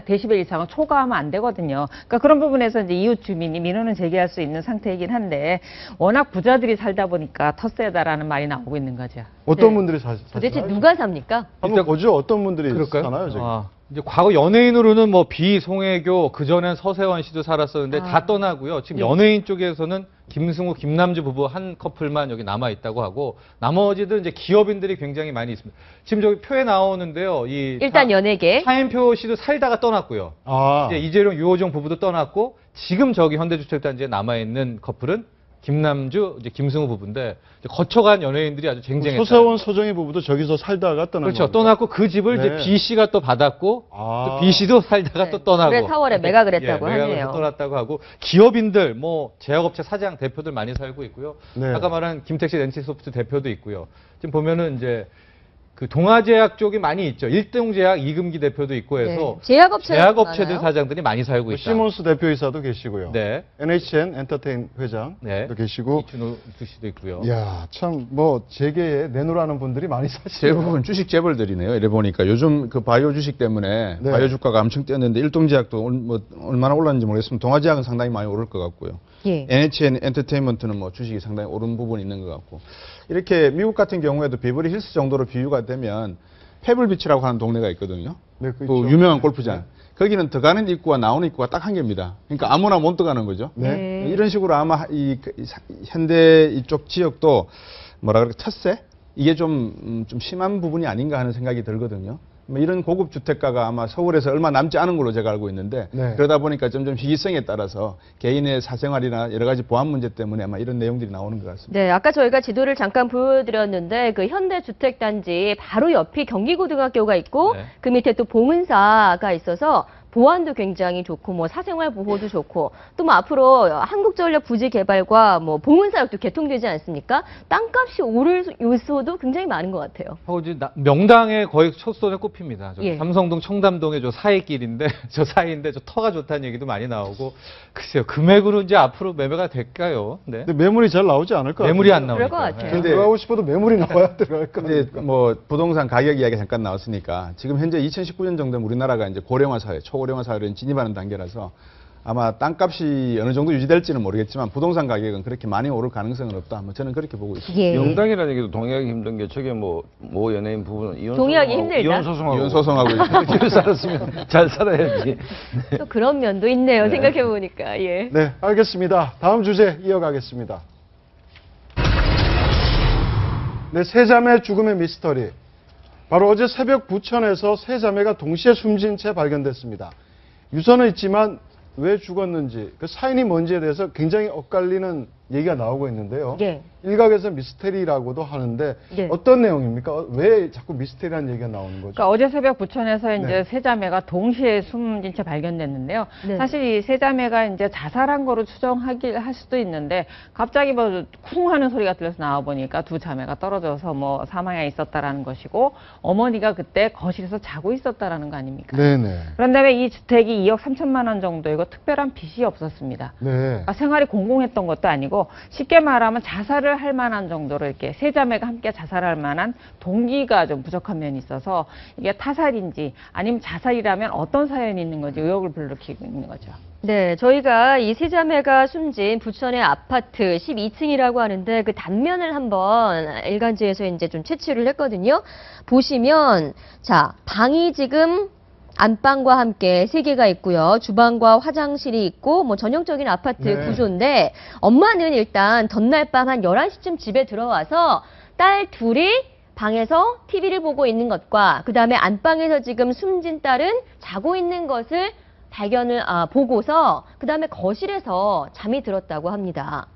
데시벨 이상은 초과하면 안 되거든요. 그러니까 그런 부분에서 이제 이웃 주민이 민원을 제기할 수 있는 상태이긴 한데 워낙 부자들이 살다 보니까 텃세다라는 말이 나오고 있는 거죠. 어떤 네. 분들이 도대체 사시나요? 누가 삽니까? 한번 일단- 보죠. 어떤 분들이 그럴까요? 사나요, 저기? 이제 과거 연예인으로는 뭐 비, 송혜교, 그전엔 서세원 씨도 살았었는데 다 떠나고요. 지금 네. 연예인 쪽에서는 김승우, 김남주 부부 한 커플만 여기 남아 있다고 하고 나머지도 이제 기업인들이 굉장히 많이 있습니다. 지금 저기 표에 나오는데요. 일단 연예계. 차인표 씨도 살다가 떠났고요. 아, 이제 이재용, 유호정 부부도 떠났고 지금 저기 현대주택단지에 남아 있는 커플은 김남주, 이제 김승우 부부인데 이제 거쳐간 연예인들이 아주 쟁쟁했다. 소세원, 소정희 부부도 저기서 살다가 떠난 그렇죠. 겁니까? 떠났고 그 집을 네. 이제 B 씨가 또 받았고 아. 또 B 씨도 살다가 네. 또 떠나고 올해 4월에 매각을 했다고 매각을 하네요. 해서 떠났다고 하고 기업인들 뭐 제약업체 사장 대표들 많이 살고 있고요. 네. 아까 말한 김택신 NC소프트 대표도 있고요. 지금 보면은 이제 그 동아제약 쪽이 많이 있죠. 일동제약 이금기 대표도 있고 해서 네. 제약업체들 제약업체들 사장들이 많이 살고 있다. 시몬스 대표이사도 계시고요. 네. NHN 엔터테인 회장도 네. 계시고. 이춘우 씨도 있고요. 이야, 참, 뭐, 재계에 내놓으라는 분들이 많이 사시네요. 대부분 주식 재벌들이네요. 이래 보니까 요즘 그 바이오 주식 때문에 네. 바이오 주가가 엄청 뛰었는데 일동제약도 뭐 얼마나 올랐는지 모르겠으면 동아제약은 상당히 많이 오를 것 같고요. 예. NHN 엔터테인먼트는 뭐 주식이 상당히 오른 부분이 있는 것 같고 이렇게 미국 같은 경우에도 비버리 힐스 정도로 비유가 되면 페블비치라고 하는 동네가 있거든요. 네, 그 그렇죠. 유명한 골프장. 거기는 들어가는 입구와 나오는 입구가 딱 한 개입니다. 그러니까 아무나 못 들어가는 거죠. 네. 이런 식으로 아마 이 현대 이쪽 지역도 뭐라 그럴까 텃세? 이게 좀 심한 부분이 아닌가 하는 생각이 들거든요. 이런 고급 주택가가 아마 서울에서 얼마 남지 않은 걸로 제가 알고 있는데 네. 그러다 보니까 점점 희귀성에 따라서 개인의 사생활이나 여러 가지 보안 문제 때문에 아마 이런 내용들이 나오는 것 같습니다. 네, 아까 저희가 지도를 잠깐 보여드렸는데 그 현대주택단지 바로 옆이 경기고등학교가 있고 네. 그 밑에 또 봉은사가 있어서 보안도 굉장히 좋고 뭐 사생활 보호도 좋고 또 뭐 앞으로 한국전력 부지 개발과 뭐 봉은사역도 개통되지 않습니까? 땅값이 오를 요소도 굉장히 많은 것 같아요. 하고 이제 명당에 거의 첫 손에 꼽힙니다. 저기 예. 삼성동 청담동의 저 사이길인데 저 사이인데 저 터가 좋다는 얘기도 많이 나오고 글쎄요 금액으로 이제 앞으로 매매가 될까요? 네. 근데 매물이 잘 나오지 않을 것 같아요. 매물이 안 그럴 것 나오니까. 같아요. 근데- 들어가고 싶어도 매물이 나와야 들어갈 것 근데 같아요. 뭐 부동산 가격 이야기 잠깐 나왔으니까 지금 현재 2019년 정도면 우리나라가 이제 고령화 사회, 초고령화 사회로 진입하는 단계라서 아마 땅값이 어느 정도 유지될지는 모르겠지만 부동산 가격은 그렇게 많이 오를 가능성은 없다. 뭐 저는 그렇게 보고 있습니다. 예. 명당이라는 얘기도 동의하기 힘든 게 저게 뭐 연예인 부부는 동의하기 힘들다. 이혼 소송하고 있고. 잘 살았으면 잘 살아야지. 또 그런 면도 있네요. 네. 생각해 보니까. 예. 네, 알겠습니다. 다음 주제 이어가겠습니다. 네, 세 자매 죽음의 미스터리. 바로 어제 새벽 부천에서 세 자매가 동시에 숨진 채 발견됐습니다. 유서는 있지만 왜 죽었는지, 그 사인이 뭔지에 대해서 굉장히 엇갈리는 얘기가 나오고 있는데요. 예. 일각에서 미스테리라고도 하는데 예. 어떤 내용입니까? 왜 자꾸 미스테리라는 얘기가 나오는 거죠? 그러니까 어제 새벽 부천에서 이제 네. 세 자매가 동시에 숨진 채 발견됐는데요. 네. 사실 이 세 자매가 이제 자살한 거로 할 수도 있는데 갑자기 뭐 쿵 하는 소리가 들려서 나와 보니까 두 자매가 떨어져서 뭐 사망에 있었다라는 것이고 어머니가 그때 거실에서 자고 있었다라는 거 아닙니까? 네네. 그런 다음에 이 주택이 2억 3천만 원 정도이고 특별한 빚이 없었습니다. 네. 그러니까 생활이 공공했던 것도 아니고 쉽게 말하면 자살을 할 만한 정도로 이렇게 세 자매가 함께 자살할 만한 동기가 좀 부족한 면이 있어서 이게 타살인지 아니면 자살이라면 어떤 사연이 있는 건지 의혹을 불러일으키고 있는 거죠. 네, 저희가 이 세 자매가 숨진 부천의 아파트 12층이라고 하는데 그 단면을 한번 일간지에서 이제 좀 채취를 했거든요. 보시면 자, 방이 지금 안방과 함께 3개가 있고요. 주방과 화장실이 있고 뭐 전형적인 아파트 네. 구조인데 엄마는 일단 전날 밤 한 11시쯤 집에 들어와서 딸 둘이 방에서 TV를 보고 있는 것과 그다음에 안방에서 지금 숨진 딸은 자고 있는 것을 보고서 그다음에 거실에서 잠이 들었다고 합니다.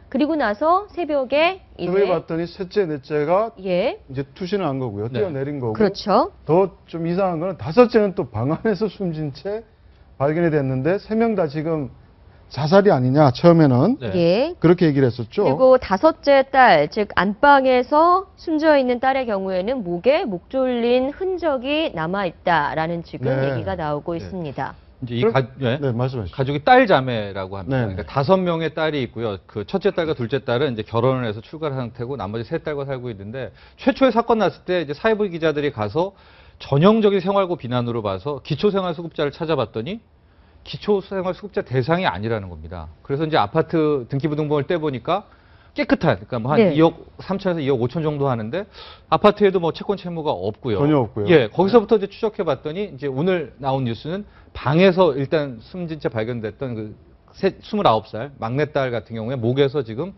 그리고 나서 새벽에 들어해 이제 봤더니 셋째, 넷째가 예. 이제 투신을 한 거고요. 네. 뛰어내린 거고. 그렇죠. 더 좀 이상한 거는 다섯째는 또 방 안에서 숨진 채 발견이 됐는데 세 명 다 지금 자살이 아니냐 처음에는 네. 예. 그렇게 얘기를 했었죠. 그리고 다섯째 딸, 즉 안방에서 숨져 있는 딸의 경우에는 목에 목 졸린 흔적이 남아 있다라는 지금 네. 얘기가 나오고 네. 있습니다. 이제 이 네, 말씀하시죠. 가족이 딸 자매라고 합니다. 네. 그러니까 5명의 딸이 있고요. 그 첫째 딸과 둘째 딸은 이제 결혼을 해서 출가한 상태고 나머지 세 딸과 살고 있는데 최초의 사건 났을 때 이제 사회부 기자들이 가서 전형적인 생활고 비난으로 봐서 기초생활수급자를 찾아봤더니 기초생활수급자 대상이 아니라는 겁니다. 그래서 이제 아파트 등기부등본을 떼보니까 깨끗한, 그러니까 뭐 한 네. 2억 3천에서 2억 5천 정도 하는데 아파트에도 뭐 채권 채무가 없고요. 전혀 없고요. 예, 거기서부터 이제 추적해봤더니 이제 오늘 나온 뉴스는 방에서 일단 숨진 채 발견됐던 그 29살 막내딸 같은 경우에 목에서 지금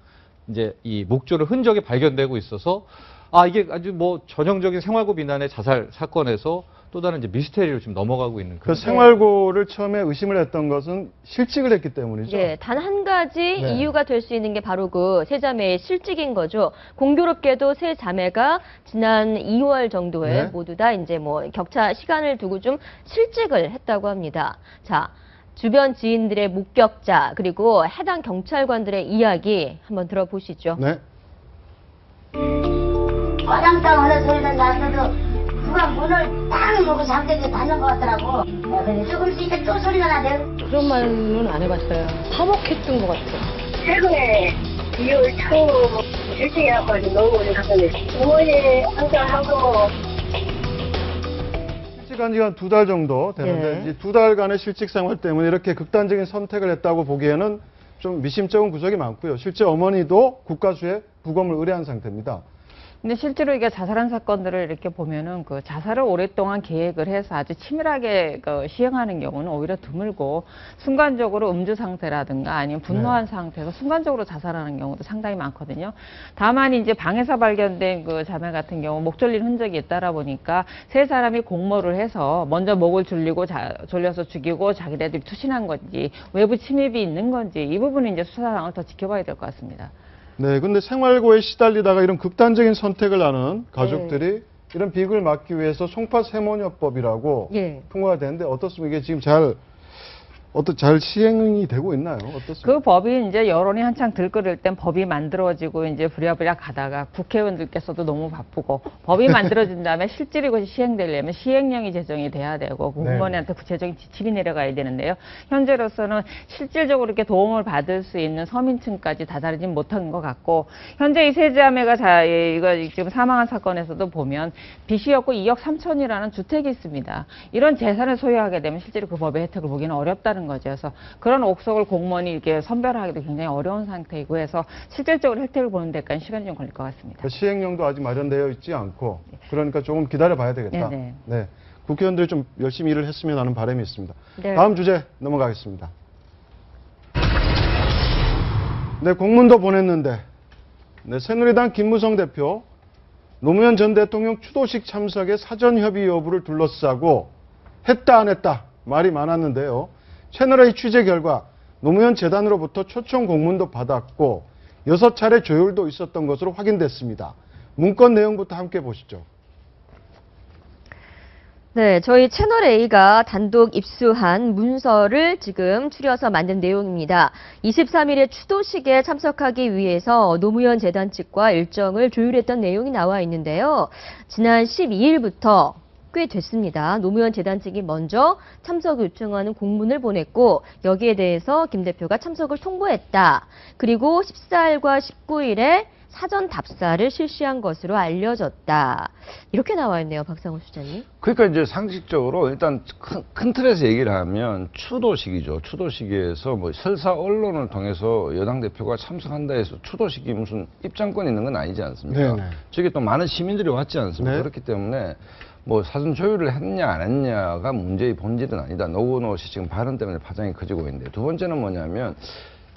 이제 이 목조를 흔적이 발견되고 있어서 아 이게 아주 뭐 전형적인 생활고 비난의 자살 사건에서 또 다른 이제 미스테리로 지금 넘어가고 있는 그 그런 생활고를 처음에 의심을 했던 것은 실직을 했기 때문이죠. 예, 단 한 가지 네. 이유가 될 수 있는 게 바로 그 세 자매의 실직인 거죠. 공교롭게도 세 자매가 지난 2월 정도에 네. 모두 다 이제 뭐 격차 시간을 두고 좀 실직을 했다고 합니다. 자, 주변 지인들의 목격자 그리고 해당 경찰관들의 이야기 한번 들어보시죠. 네. 과장당 하는 소리가 나서도 누가 문을 땅 놓고 잠들게 닫는 것 같더라고. 근데 조금씩 있다 또 소리가 나대요. 그런 말은 안 해봤어요. 화목했던 것 같아요. 최근에 2월 초 실직해갖고 너무 오래 갔는데 부모님 항상 하고 실직한 지가 한 2달 정도 되는데 네. 이 2달간의 실직 생활 때문에 이렇게 극단적인 선택을 했다고 보기에는 좀 미심쩍은 구석이 많고요. 실제 어머니도 국가수에 부검을 의뢰한 상태입니다. 근데 실제로 이게 자살한 사건들을 이렇게 보면은 그 자살을 오랫동안 계획을 해서 아주 치밀하게 그 시행하는 경우는 오히려 드물고 순간적으로 음주 상태라든가 아니면 분노한 상태에서 순간적으로 자살하는 경우도 상당히 많거든요. 다만 이제 방에서 발견된 그 자매 같은 경우 목 졸린 흔적이 있다라 보니까 세 사람이 공모를 해서 먼저 목을 졸려서 죽이고 자기네들이 투신한 건지 외부 침입이 있는 건지 이 부분은 이제 수사 상황을 더 지켜봐야 될 것 같습니다. 네, 근데 생활고에 시달리다가 이런 극단적인 선택을 하는 가족들이 이런 비극을 막기 위해서 송파세모녀법이라고 예. 통과가 되는데 어떻습니까? 이게 지금 잘 시행이 되고 있나요? 어떻습니까? 그 법이 이제 여론이 한창 들끓을 땐 법이 만들어지고 이제 부랴부랴 가다가 국회의원들께서도 너무 바쁘고 법이 만들어진 다음에 실제로 이것이 시행되려면 시행령이 제정이 돼야 되고 공무원한테 구체적인 지침이 내려가야 되는데요. 현재로서는 실질적으로 이렇게 도움을 받을 수 있는 서민층까지 다다르진 못한 것 같고 현재 이 세 자매가 이거 지금 사망한 사건에서도 보면 빚이었고 2억 3천이라는 주택이 있습니다. 이런 재산을 소유하게 되면 실제로 그 법의 혜택을 보기는 어렵다는 거죠. 그래서 그런 옥석을 공무원이 이렇게 선별하기도 굉장히 어려운 상태이고 해서 실질적으로 혜택을 보는 데까지 시간이 좀 걸릴 것 같습니다. 그 시행령도 아직 마련되어 있지 않고 그러니까 조금 기다려봐야 되겠다. 네네. 네, 국회의원들이 좀 열심히 일을 했으면 하는 바람이 있습니다. 네. 다음 주제 넘어가겠습니다. 네, 공문도 보냈는데 새누리당 김무성 대표 노무현 전 대통령 추도식 참석의 사전 협의 여부를 둘러싸고 했다 안 했다 말이 많았는데요. 채널A 취재 결과 노무현 재단으로부터 초청 공문도 받았고 6차례 조율도 있었던 것으로 확인됐습니다. 문건 내용부터 함께 보시죠. 네, 저희 채널A가 단독 입수한 문서를 지금 추려서 만든 내용입니다. 23일에 추도식에 참석하기 위해서 노무현 재단 측과 일정을 조율했던 내용이 나와 있는데요. 지난 12일부터 꽤 됐습니다. 노무현 재단 측이 먼저 참석 요청하는 공문을 보냈고 여기에 대해서 김 대표가 참석을 통보했다. 그리고 14일과 19일에 사전 답사를 실시한 것으로 알려졌다. 이렇게 나와 있네요, 박상호 수장님. 그러니까 이제 상식적으로 일단 큰 틀에서 얘기를 하면 추도식이죠. 추도식에서 뭐 설사 언론을 통해서 여당 대표가 참석한다 해서 추도식이 무슨 입장권이 있는 건 아니지 않습니까? 네네. 저기 또 많은 시민들이 왔지 않습니까? 네. 그렇기 때문에 뭐 사전 조율을 했냐 안 했냐가 문제의 본질은 아니다. 노건호 씨 지금 발언 때문에 파장이 커지고 있는데 두 번째는 뭐냐면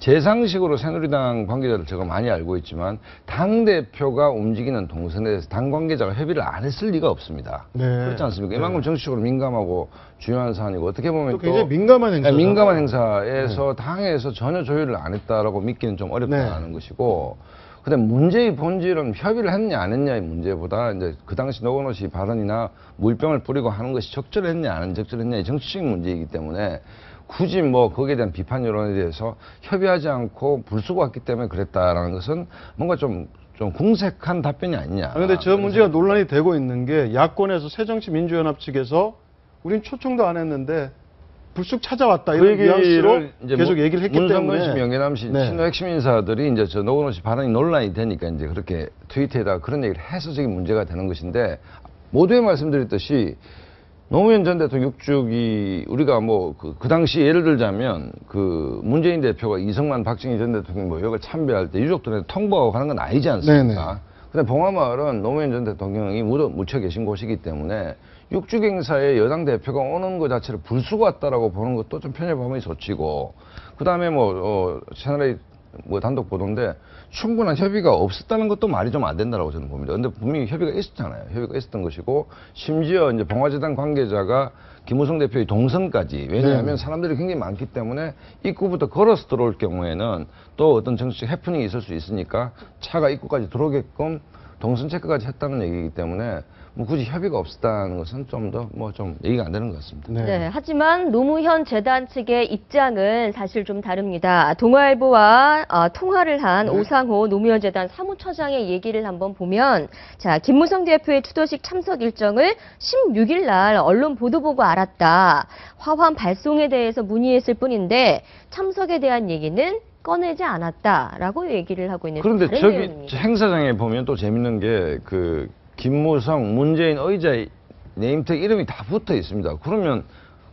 제 상식으로 새누리당 관계자들 제가 많이 알고 있지만 당대표가 움직이는 동선에 대해서 당 관계자가 협의를 안 했을 리가 없습니다. 네. 그렇지 않습니까? 이만큼 정치적으로 민감하고 중요한 사안이고 어떻게 보면 또 굉장히 민감한 행사. 민감한 행사에서 당에서 전혀 조율을 안 했다라고 믿기는 좀 어렵다는 것이고 근데 문제의 본질은 협의를 했냐 안 했냐의 문제보다 이제 그 당시 노건호 씨 발언이나 물병을 뿌리고 하는 것이 적절했냐 안 적절했냐의 정치적인 문제이기 때문에 굳이 뭐 거기에 대한 비판 여론에 대해서 협의하지 않고 불수고했기 때문에 그랬다라는 것은 뭔가 좀 궁색한 답변이 아니냐. 그런데 저 문제가 논란이 되고 있는 게 야권에서 새정치민주연합 측에서 우린 초청도 안 했는데 불쑥 찾아왔다 이런 뉘앙스로 계속 얘기를 했기 때문에 문성근 씨, 명예남 씨, 친노 핵심 인사들이 이제 저 노건호 씨 발언이 논란이 되니까 이제 그렇게 트위터에다 그런 얘기를 해서 저게 문제가 되는 것인데 모두에 말씀드렸듯이 노무현 전 대통령 육축이 우리가 뭐 그 당시 예를 들자면 그 문재인 대표가 이승만, 박정희 전 대통령 모욕을 참배할 때 유족들한테 통보하고 가는 건 아니지 않습니까? 근데 봉화마을은 노무현 전 대통령이 묻혀 계신 곳이기 때문에 육축 행사에 여당 대표가 오는 것 자체를 불수고 왔다라고 보는 것도 좀 편협함의 소치고 그다음에 채널A 단독 보도인데 충분한 협의가 없었다는 것도 말이 좀 안 된다라고 저는 봅니다. 근데 분명히 협의가 있었잖아요. 협의가 있었던 것이고 심지어 이제 봉화재단 관계자가 김무성 대표의 동선까지 왜냐하면 사람들이 굉장히 많기 때문에 입구부터 걸어서 들어올 경우에는 또 어떤 정치적 해프닝이 있을 수 있으니까 차가 입구까지 들어오게끔 동선 체크까지 했다는 얘기이기 때문에 뭐 굳이 협의가 없었다는 것은 좀 더 좀 얘기가 안 되는 것 같습니다. 네, 하지만 노무현 재단 측의 입장은 사실 좀 다릅니다. 동아일보와 통화를 한 오상호 노무현 재단 사무처장의 얘기를 한번 보면 자, 김무성 대표의 추도식 참석 일정을 16일 날 언론 보도 보고 알았다. 화환 발송에 대해서 문의했을 뿐인데 참석에 대한 얘기는 꺼내지 않았다라고 얘기를 하고 있는 그런데 다른 저기 내용입니다. 행사장에 보면 또 재밌는 게 김무성, 문재인 의자의 네임택 이름이 다 붙어 있습니다. 그러면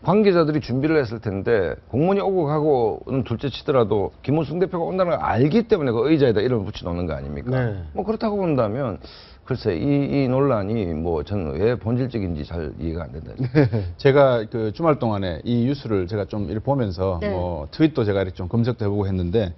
관계자들이 준비를 했을 텐데 공문이 오고 가고는 둘째 치더라도 김무성 대표가 온다는 걸 알기 때문에 그 의자에다 이름을 붙여놓는 거 아닙니까? 네. 뭐 그렇다고 본다면 글쎄 이 논란이 뭐 저는 왜 본질적인지 잘 이해가 안 된다. 제가 그 주말 동안에 이 뉴스를 제가 좀 이렇게 보면서 네. 뭐 트윗도 제가 이렇게 좀 검색도 해보고 했는데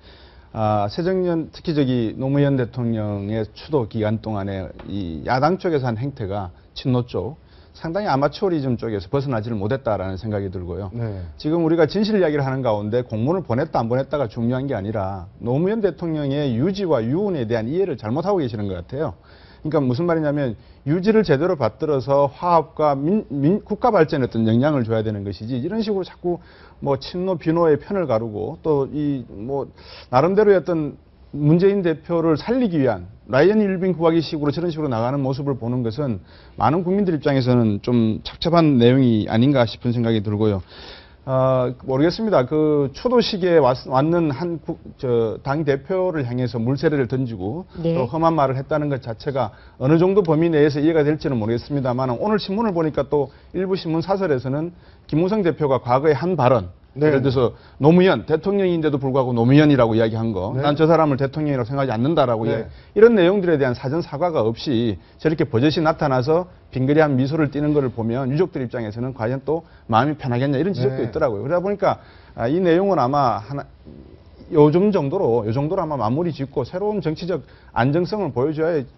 새정년 특히 저기 노무현 대통령의 추도 기간 동안에 이 야당 쪽에서 한 행태가 친노 쪽 상당히 아마추어리즘 쪽에서 벗어나지를 못했다라는 생각이 들고요. 네. 지금 우리가 진실 이야기를 하는 가운데 공문을 보냈다 안 보냈다가 중요한 게 아니라 노무현 대통령의 유지와 유운에 대한 이해를 잘못하고 계시는 것 같아요. 그러니까 무슨 말이냐면 유지를 제대로 받들어서 화합과 국가 발전에 어떤 영향을 줘야 되는 것이지 이런 식으로 자꾸 뭐 친노 비노의 편을 가르고 또 이 뭐 나름대로의 어떤 문재인 대표를 살리기 위한 라이언 일빙 구하기식으로 저런 식으로 나가는 모습을 보는 것은 많은 국민들 입장에서는 좀 착잡한 내용이 아닌가 싶은 생각이 들고요. 모르겠습니다. 그 추도식에 왔는 한 당 대표를 향해서 물세례를 던지고 네. 또 험한 말을 했다는 것 자체가 어느 정도 범위 내에서 이해가 될지는 모르겠습니다만 오늘 신문을 보니까 또 일부 신문 사설에서는 김무성 대표가 과거에 한 발언 네. 예를 들어서 노무현 대통령인데도 불구하고 노무현이라고 이야기한 거, 네. 난 저 사람을 대통령이라고 생각하지 않는다라고 네. 이런 내용들에 대한 사전 사과가 없이 저렇게 버젓이 나타나서 빙그레한 미소를 띠는 것을 보면 유족들 입장에서는 과연 또 마음이 편하겠냐 이런 지적도 네. 있더라고요. 그러다 보니까 이 내용은 아마 요 정도로 아마 마무리 짓고 새로운 정치적 안정성을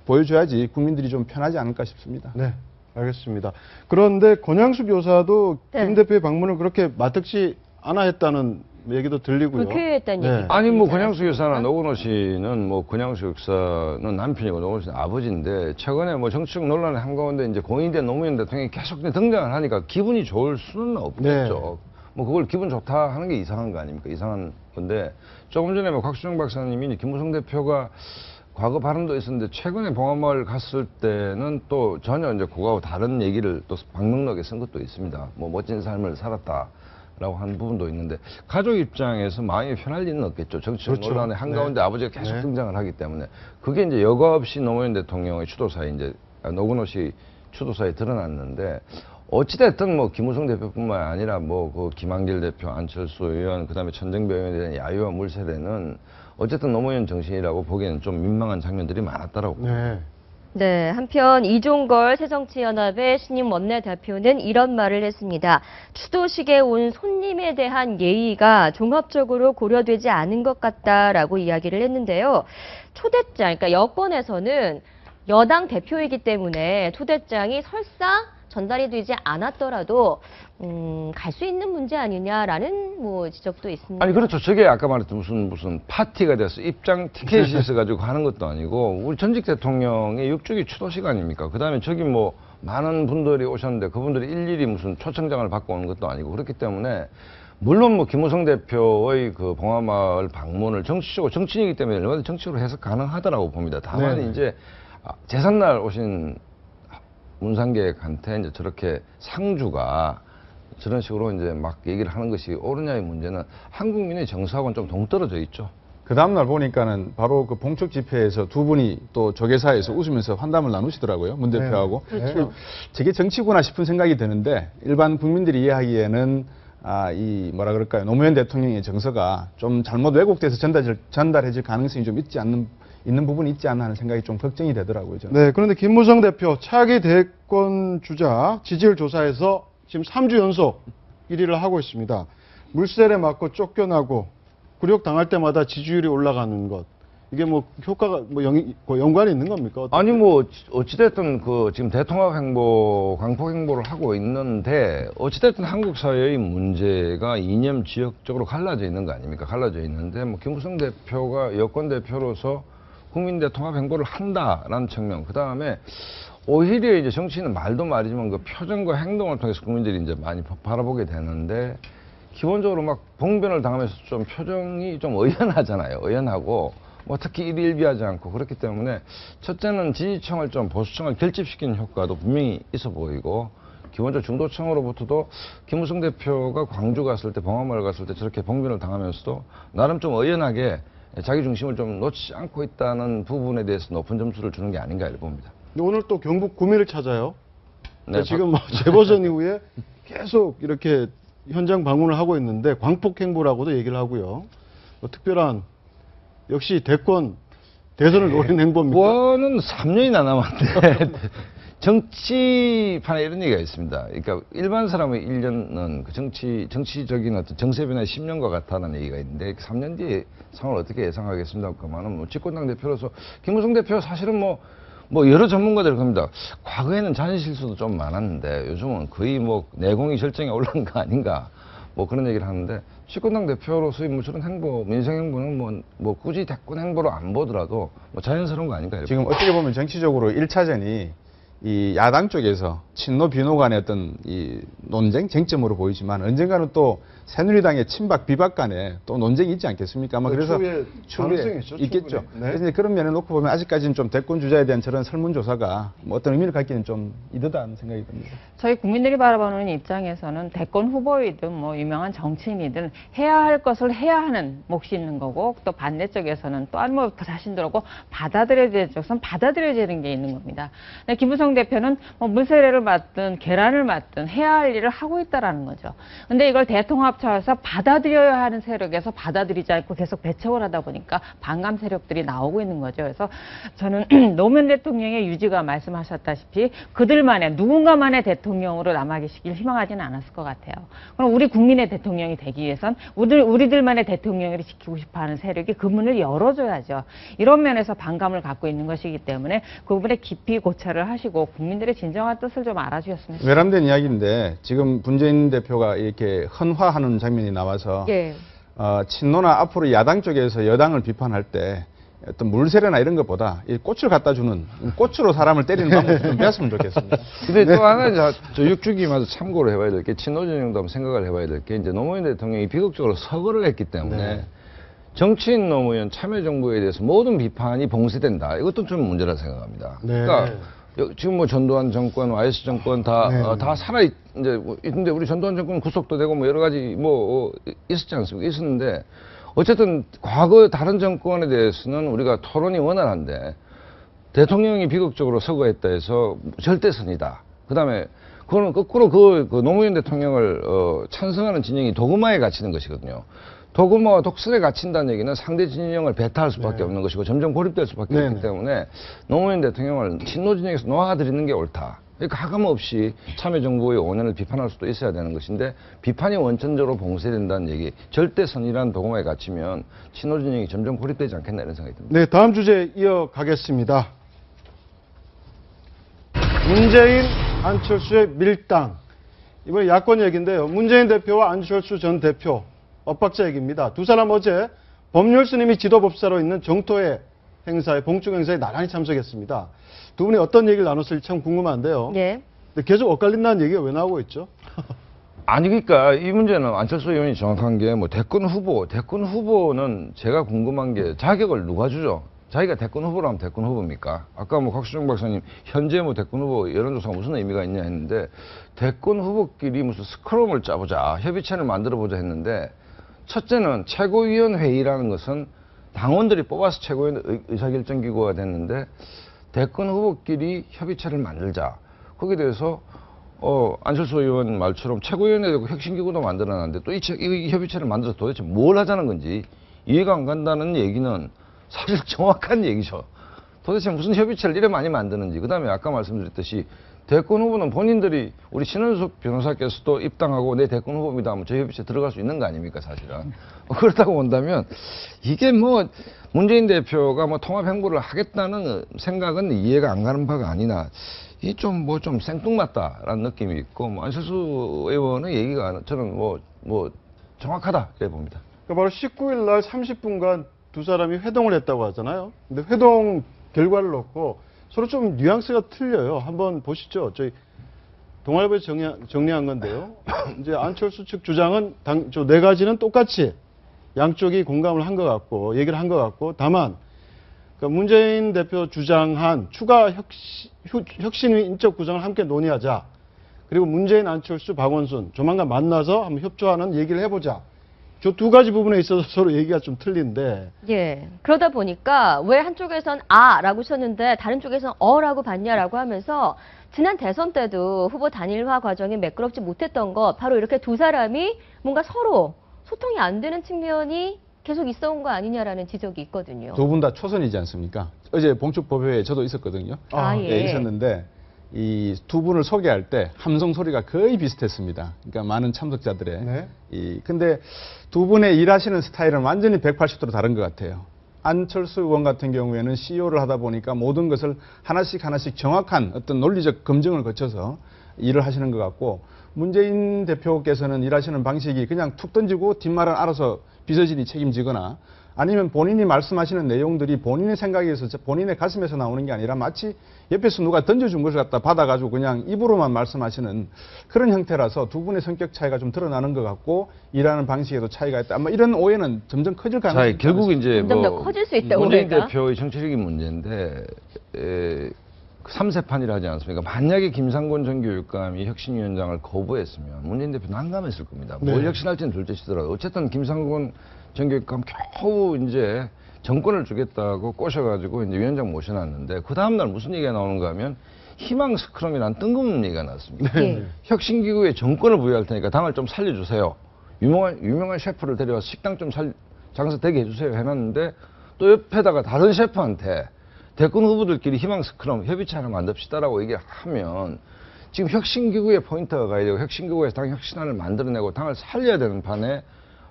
보여줘야지 국민들이 좀 편하지 않을까 싶습니다. 네, 알겠습니다. 그런데 권양숙 여사도 네. 김 대표의 방문을 그렇게 마뜩지 않아 했다는 얘기도 들리고요. 불쾌했다는 네. 얘기. 아니 뭐 권양숙 여사나 노건호 씨는 뭐 권양숙 여사는 남편이고 노건호 씨는 아버지인데 최근에 뭐 정치적 논란의 한가운데 이제 공인된 노무현 대통령이 계속 등장을 하니까 기분이 좋을 수는 없겠죠. 뭐 그걸 기분 좋다 하는 게 이상한 거 아닙니까? 이상한 건데 조금 전에 뭐 곽수정 박사님이 김무성 대표가 과거 발언도 있었는데 최근에 봉화마을 갔을 때는 또 전혀 이제 그거하고 다른 얘기를 또 방명록에 쓴 것도 있습니다. 뭐 멋진 삶을 살았다. 라고 하는 부분도 있는데 가족 입장에서 마음이 편할 리는 없겠죠. 정치적 그렇죠. 논란의 한가운데 네. 아버지가 계속 네. 등장을 하기 때문에 그게 이제 여과 없이 노무현 대통령의 추도사에 이제 노건호 씨 추도사에 드러났는데 어찌됐든 뭐 김무성 대표뿐만 아니라 뭐 그 김한길 대표, 안철수 의원, 그다음에 천정배 의원에 대한 야유와 물세례는 어쨌든 노무현 정신이라고 보기에는 좀 민망한 장면들이 많았다라고 봅니다. 네. 네, 한편 이종걸 새정치연합의 신임 원내대표는 이런 말을 했습니다. 추도식에 온 손님에 대한 예의가 종합적으로 고려되지 않은 것 같다라고 이야기를 했는데요. 초대장, 그러니까 여권에서는 여당 대표이기 때문에 초대장이 설사 전달이 되지 않았더라도 갈 수 있는 문제 아니냐라는 뭐 지적도 있습니다. 아니 그렇죠. 저게 아까 말했던 무슨 파티가 돼서 입장 티켓이 있어가지고 하는 것도 아니고 우리 전직 대통령의 6주기 추도식 아닙니까? 그다음에 저기 뭐 많은 분들이 오셨는데 그분들이 일일이 무슨 초청장을 받고 오는 것도 아니고 그렇기 때문에 물론 뭐 김무성 대표의 그 봉화마을 방문을 정치적으로 정치인이기 때문에 얼마든지 정치적으로 해석 가능하다라고 봅니다. 다만 네. 이제 제삿날 오신 문상객한테 이제 저렇게 상주가 저런 식으로 이제 막 얘기를 하는 것이 옳으냐의 문제는 한국민의 정서하고는 좀 동떨어져 있죠. 그 다음날 보니까는 바로 그 봉축 집회에서 두 분이 또 조계사에서 웃으면서 환담을 나누시더라고요. 문 대표하고. 그렇죠. 저게 정치구나 싶은 생각이 드는데 일반 국민들이 이해하기에는 이 뭐라 그럴까요? 노무현 대통령의 정서가 좀 잘못 왜곡돼서 전달해질 가능성이 좀 있는 부분이 있지 않나 하는 생각이 좀 걱정이 되더라고요. 저는. 네, 그런데 김무성 대표 차기 대권 주자 지지율 조사에서 지금 3주 연속 1위를 하고 있습니다. 물세례 맞고 쫓겨나고 굴욕 당할 때마다 지지율이 올라가는 것. 이게 뭐 효과가 뭐 연관이 있는 겁니까? 어떻게? 아니 뭐 어찌됐든 그 지금 대통합 행보, 광폭 행보를 하고 있는데 어찌됐든 한국 사회의 문제가 이념 지역적으로 갈라져 있는 거 아닙니까? 갈라져 있는데 뭐 김무성 대표가 여권 대표로서 국민 대통합 행보를 한다라는 측면. 그 다음에 오히려 이제 정치인은 말도 말이지만 그 표정과 행동을 통해서 국민들이 이제 많이 바라보게 되는데 기본적으로 막 봉변을 당하면서 좀 표정이 좀 의연하잖아요. 의연하고 뭐 특히 일일비하지 않고 그렇기 때문에 첫째는 지지층을 좀 보수층을 결집시키는 효과도 분명히 있어 보이고 기본적으로 중도층으로부터도 김무성 대표가 광주 갔을 때 봉화마을 갔을 때 저렇게 봉변을 당하면서도 나름 좀 의연하게 자기 중심을 좀 놓치지 않고 있다는 부분에 대해서 높은 점수를 주는 게 아닌가 이렇게 봅니다. 오늘 또 경북 구미를 찾아요. 네, 지금 재보선 이후에 계속 이렇게 현장 방문을 하고 있는데 광폭 행보라고도 얘기를 하고요. 뭐 특별한 역시 대선을 노리는 행보입니까? 원은 3년이나 남았는데 정치판에 이런 얘기가 있습니다. 그러니까 일반 사람의 1년은 그 정치적인 어떤 정세 변화의 10년과 같다는 얘기가 있는데 3년 뒤에 상황을 어떻게 예상하겠습니다만은 뭐 집권당 대표로서 김무성 대표 사실은 뭐 여러 전문가들이 겁니다. 과거에는 자진 실수도 좀 많았는데 요즘은 거의 뭐 내공이 절정에 올라간 거 아닌가 뭐 그런 얘기를 하는데 집권당 대표로서의 뭐 저런 행보, 민생 행보는 뭐 굳이 대권 행보로 안 보더라도 뭐 자연스러운 거 아닌가. 지금 어떻게 보면 정치적으로 1차전이 이 야당 쪽에서 친노 비노 간의 어떤 이 논쟁 쟁점으로 보이지만 언젠가는 또 새누리당의 친박 비박 간에 또 논쟁이 있지 않겠습니까? 아마 그래서 가능성이 있죠, 있겠죠. 충분히. 네. 그래서 이제 그런 면에 놓고 보면 아직까지는 좀 대권 주자에 대한 저런 설문조사가 뭐 어떤 의미를 갖기는 좀 이르다는 생각이 듭니다. 저희 국민들이 바라보는 입장에서는 대권 후보이든 뭐 유명한 정치인이든 해야 할 것을 해야 하는 몫이 있는 거고 또 반대쪽에서는 또한 뭐 자신들하고 받아들여야 될 쪽은 받아들여야 되는 게 있는 겁니다. 근데 김무성 대표는 뭐 물세례를 맞든 계란을 맞든 해야 할 일을 하고 있다라는 거죠. 근데 이걸 대통합차에서 받아들여야 하는 세력에서 받아들이지 않고 계속 배척을 하다 보니까 반감 세력들이 나오고 있는 거죠. 그래서 저는 노무현 대통령의 유지가 말씀하셨다시피 그들만의 누군가만의 대통령으로 남아 계시길 희망하지는 않았을 것 같아요. 그럼 우리 국민의 대통령이 되기 위해선 우리들만의 대통령을 지키고 싶어하는 세력이 그 문을 열어줘야죠. 이런 면에서 반감을 갖고 있는 것이기 때문에 그 부분에 깊이 고찰을 하시고 국민들의 진정한 뜻을 좀 알아주셨으면 좋겠습니다. 외람된 이야기인데 지금 문재인 대표가 이렇게 헌화하는 장면이 나와서 예. 친노나 앞으로 야당 쪽에서 여당을 비판할 때 어떤 물세례나 이런 것보다 이 꽃을 갖다 주는 꽃으로 사람을 때리는 방법 좀 배웠으면 좋겠습니다. 근데 또 하나 저 6주기마다 참고로 해봐야 될 게 친노진영도 한번 생각을 해봐야 될 게 이제 노무현 대통령이 비극적으로 서거를 했기 때문에 정치인 노무현 참여정부에 대해서 모든 비판이 봉쇄된다. 이것도 좀 문제라 생각합니다. 네. 그러니까 지금 뭐 전두환 정권, YS 정권 다 살아 이제 근데 우리 전두환 정권 구속도 되고 뭐 여러 가지 뭐 있었지 않습니까? 있었는데 어쨌든 과거 다른 정권에 대해서는 우리가 토론이 원활한데 대통령이 비극적으로 서거했다 해서 절대선이다. 그다음에 그거는 거꾸로 그 노무현 대통령을 찬성하는 진영이 도구마에 갇히는 것이거든요. 도구마와 독설에 갇힌다는 얘기는 상대 진영을 배타할 수밖에 없는 것이고 점점 고립될 수밖에 없기 때문에 노무현 대통령을 친노 진영에서 놓아드리는 게 옳다. 가감 없이 참여정부의 5년을 비판할 수도 있어야 되는 것인데 비판이 원천적으로 봉쇄된다는 얘기, 절대선이라는 도구마에 갇히면 친노 진영이 점점 고립되지 않겠나 이런 생각이 듭니다. 네, 다음 주제 이어가겠습니다. 문재인, 안철수의 밀당. 이번에 야권 얘기인데요. 문재인 대표와 안철수 전 대표 엇박자 얘기입니다. 두 사람 어제 법률 스님이 지도법사로 있는 정토회 행사에, 봉축 행사에 나란히 참석했습니다. 두 분이 어떤 얘기를 나눴을지 참 궁금한데요. 예. 근데 계속 엇갈린다는 얘기가 왜 나오고 있죠? 아니 그러니까 이 문제는 안철수 의원이 정확한 게 뭐 대권 후보는 제가 궁금한 게 자격을 누가 주죠? 자기가 대권 후보라면 대권 후보입니까? 아까 뭐 곽수정 박사님 현재 뭐 대권 후보 여론조사가 무슨 의미가 있냐 했는데 대권 후보끼리 무슨 스크럼을 짜보자, 협의체를 만들어보자 했는데 첫째는 최고위원회의라는 것은 당원들이 뽑아서 최고위원 의사결정기구가 됐는데 대권 후보끼리 협의체를 만들자. 거기에 대해서 안철수 의원 말처럼 최고위원회도 혁신기구도 만들어놨는데 또 이 협의체를 만들어서 도대체 뭘 하자는 건지 이해가 안 간다는 얘기는 사실 정확한 얘기죠. 도대체 무슨 협의체를 이래 많이 만드는지. 그 다음에 아까 말씀드렸듯이 대권 후보는 본인들이 우리 신은숙 변호사께서도 입당하고 내 대권 후보입니다 하면 저 협의체 들어갈 수 있는 거 아닙니까 사실은. 그렇다고 본다면 이게 뭐 문재인 대표가 뭐 통합 행보를 하겠다는 생각은 이해가 안 가는 바가 아니나 이 좀 생뚱맞다라는 느낌이 있고 뭐 안철수 의원의 얘기가 저는 뭐 정확하다 이렇게 봅니다. 그러니까 바로 19일 날 30분간 두 사람이 회동을 했다고 하잖아요. 근데 회동 결과를 놓고 서로 좀 뉘앙스가 틀려요. 한번 보시죠. 저희 동아일보에서 정리한 건데요. 이제 안철수 측 주장은 저 네 가지는 똑같이 양쪽이 공감을 한 것 같고 얘기를 한 것 같고 다만 그러니까 문재인 대표 주장한 추가 혁신위 인적 구성을 함께 논의하자. 그리고 문재인, 안철수, 박원순 조만간 만나서 한번 협조하는 얘기를 해보자. 저 두 가지 부분에 있어서 서로 얘기가 좀 틀린데. 예. 그러다 보니까 왜 한쪽에선 아라고 쳤는데 다른 쪽에선 어라고 봤냐라고 하면서 지난 대선 때도 후보 단일화 과정이 매끄럽지 못했던 것 바로 이렇게 두 사람이 뭔가 서로 소통이 안 되는 측면이 계속 있어온 거 아니냐라는 지적이 있거든요. 두 분 다 초선이지 않습니까? 어제 봉축법회에 저도 있었거든요. 예. 예, 있었는데 이 두 분을 소개할 때 함성 소리가 거의 비슷했습니다. 그러니까 많은 참석자들의. 네. 근데 두 분의 일하시는 스타일은 완전히 180도로 다른 것 같아요. 안철수 의원 같은 경우에는 CEO를 하다 보니까 모든 것을 하나씩 정확한 어떤 논리적 검증을 거쳐서 일을 하시는 것 같고, 문재인 대표께서는 일하시는 방식이 그냥 툭 던지고 뒷말은 알아서 비서진이 책임지거나, 아니면 본인이 말씀하시는 내용들이 본인의 생각에서 본인의 가슴에서 나오는 게 아니라 마치 옆에서 누가 던져준 것을 갖다 받아가지고 그냥 입으로만 말씀하시는 그런 형태라서 두 분의 성격 차이가 좀 드러나는 것 같고, 일하는 방식에도 차이가 있다. 아마 이런 오해는 점점 커질 가능성이 있다. 결국 이제 점점 더 커질 수 있다, 문재인 오해가. 대표의 정치력이 문제인데 3세판이라 하지 않습니까? 만약에 김상곤 전 교육감이 혁신위원장을 거부했으면 문재인 대표 난감했을 겁니다. 뭘 혁신할지는 둘째치더라도 어쨌든 김상곤 전 교육감 겨우 이제 정권을 주겠다고 꼬셔가지고 이제 위원장 모셔놨는데, 그 다음날 무슨 얘기가 나오는가 하면 희망 스크럼이라는 뜬금없는 얘기가 나왔습니다. 네. 혁신기구에 정권을 부여할 테니까 당을 좀 살려주세요. 유명한 셰프를 데려와서 식당 좀 장사 되게 해주세요 해놨는데, 또 옆에다가 다른 셰프한테 대권 후보들끼리 희망 스크럼 협의체 하나 만듭시다라고 얘기를 하면, 지금 혁신기구의 포인트가 가야 되고 혁신기구에서 당 혁신안을 만들어내고 당을 살려야 되는 판에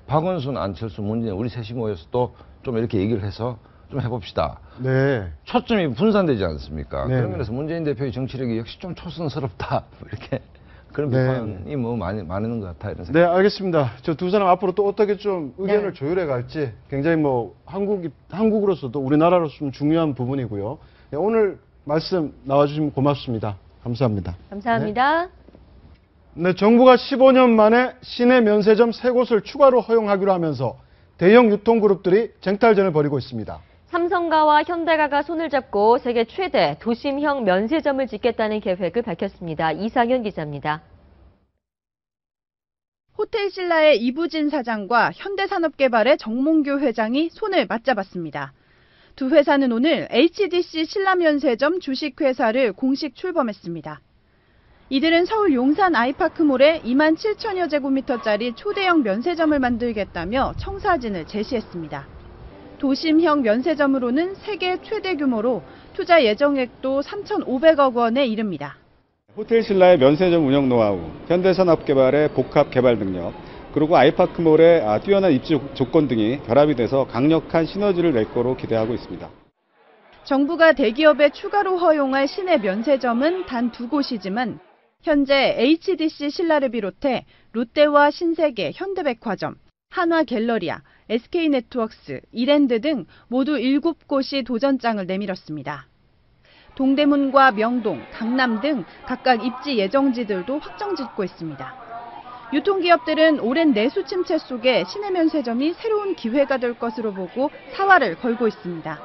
박원순, 안철수, 문재인 우리 셋이 모여서 또 좀 이렇게 얘기를 해서 좀 해봅시다. 네. 초점이 분산되지 않습니까? 네. 그런 면에서 문재인 대표의 정치력이 역시 좀 초선스럽다. 이렇게 그런 네. 비판이 뭐 많은 것 같아, 이런 생각. 네, 알겠습니다. 저 두 사람 앞으로 또 어떻게 좀 의견을 네. 조율해 갈지 굉장히 뭐 한국으로서도 우리나라로서 좀 중요한 부분이고요. 네, 오늘 말씀 나와주시면 고맙습니다. 감사합니다. 감사합니다. 네, 정부가 15년 만에 시내 면세점 3곳을 추가로 허용하기로 하면서 대형 유통그룹들이 쟁탈전을 벌이고 있습니다. 삼성가와 현대가가 손을 잡고 세계 최대 도심형 면세점을 짓겠다는 계획을 밝혔습니다. 이상현 기자입니다. 호텔신라의 이부진 사장과 현대산업개발의 정몽규 회장이 손을 맞잡았습니다. 두 회사는 오늘 HDC 신라면세점 주식회사를 공식 출범했습니다. 이들은 서울 용산 아이파크몰에 2만 7천여 제곱미터짜리 초대형 면세점을 만들겠다며 청사진을 제시했습니다. 도심형 면세점으로는 세계 최대 규모로 투자 예정액도 3,500억 원에 이릅니다. 호텔신라의 면세점 운영 노하우, 현대산업개발의 복합 개발 능력, 그리고 아이파크몰의 뛰어난 입지 조건 등이 결합이 돼서 강력한 시너지를 낼 거로 기대하고 있습니다. 정부가 대기업에 추가로 허용할 시내 면세점은 단 2곳이지만 현재 HDC 신라를 비롯해 롯데와 신세계, 현대백화점, 한화갤러리아, SK네트워크스, 이랜드 등 모두 7곳이 도전장을 내밀었습니다. 동대문과 명동, 강남 등 각각 입지 예정지들도 확정 짓고 있습니다. 유통기업들은 오랜 내수 침체 속에 시내 면세점이 새로운 기회가 될 것으로 보고 사활을 걸고 있습니다.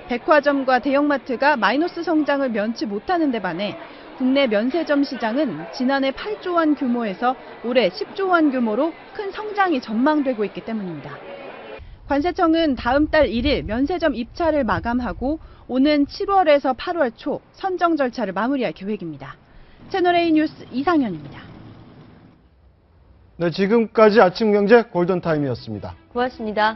백화점과 대형마트가 마이너스 성장을 면치 못하는 데 반해 국내 면세점 시장은 지난해 8조 원 규모에서 올해 10조 원 규모로 큰 성장이 전망되고 있기 때문입니다. 관세청은 다음 달 1일 면세점 입찰을 마감하고 오는 7월에서 8월 초 선정 절차를 마무리할 계획입니다. 채널A 뉴스 이상현입니다. 네, 지금까지 아침경제 골든타임이었습니다. 고맙습니다.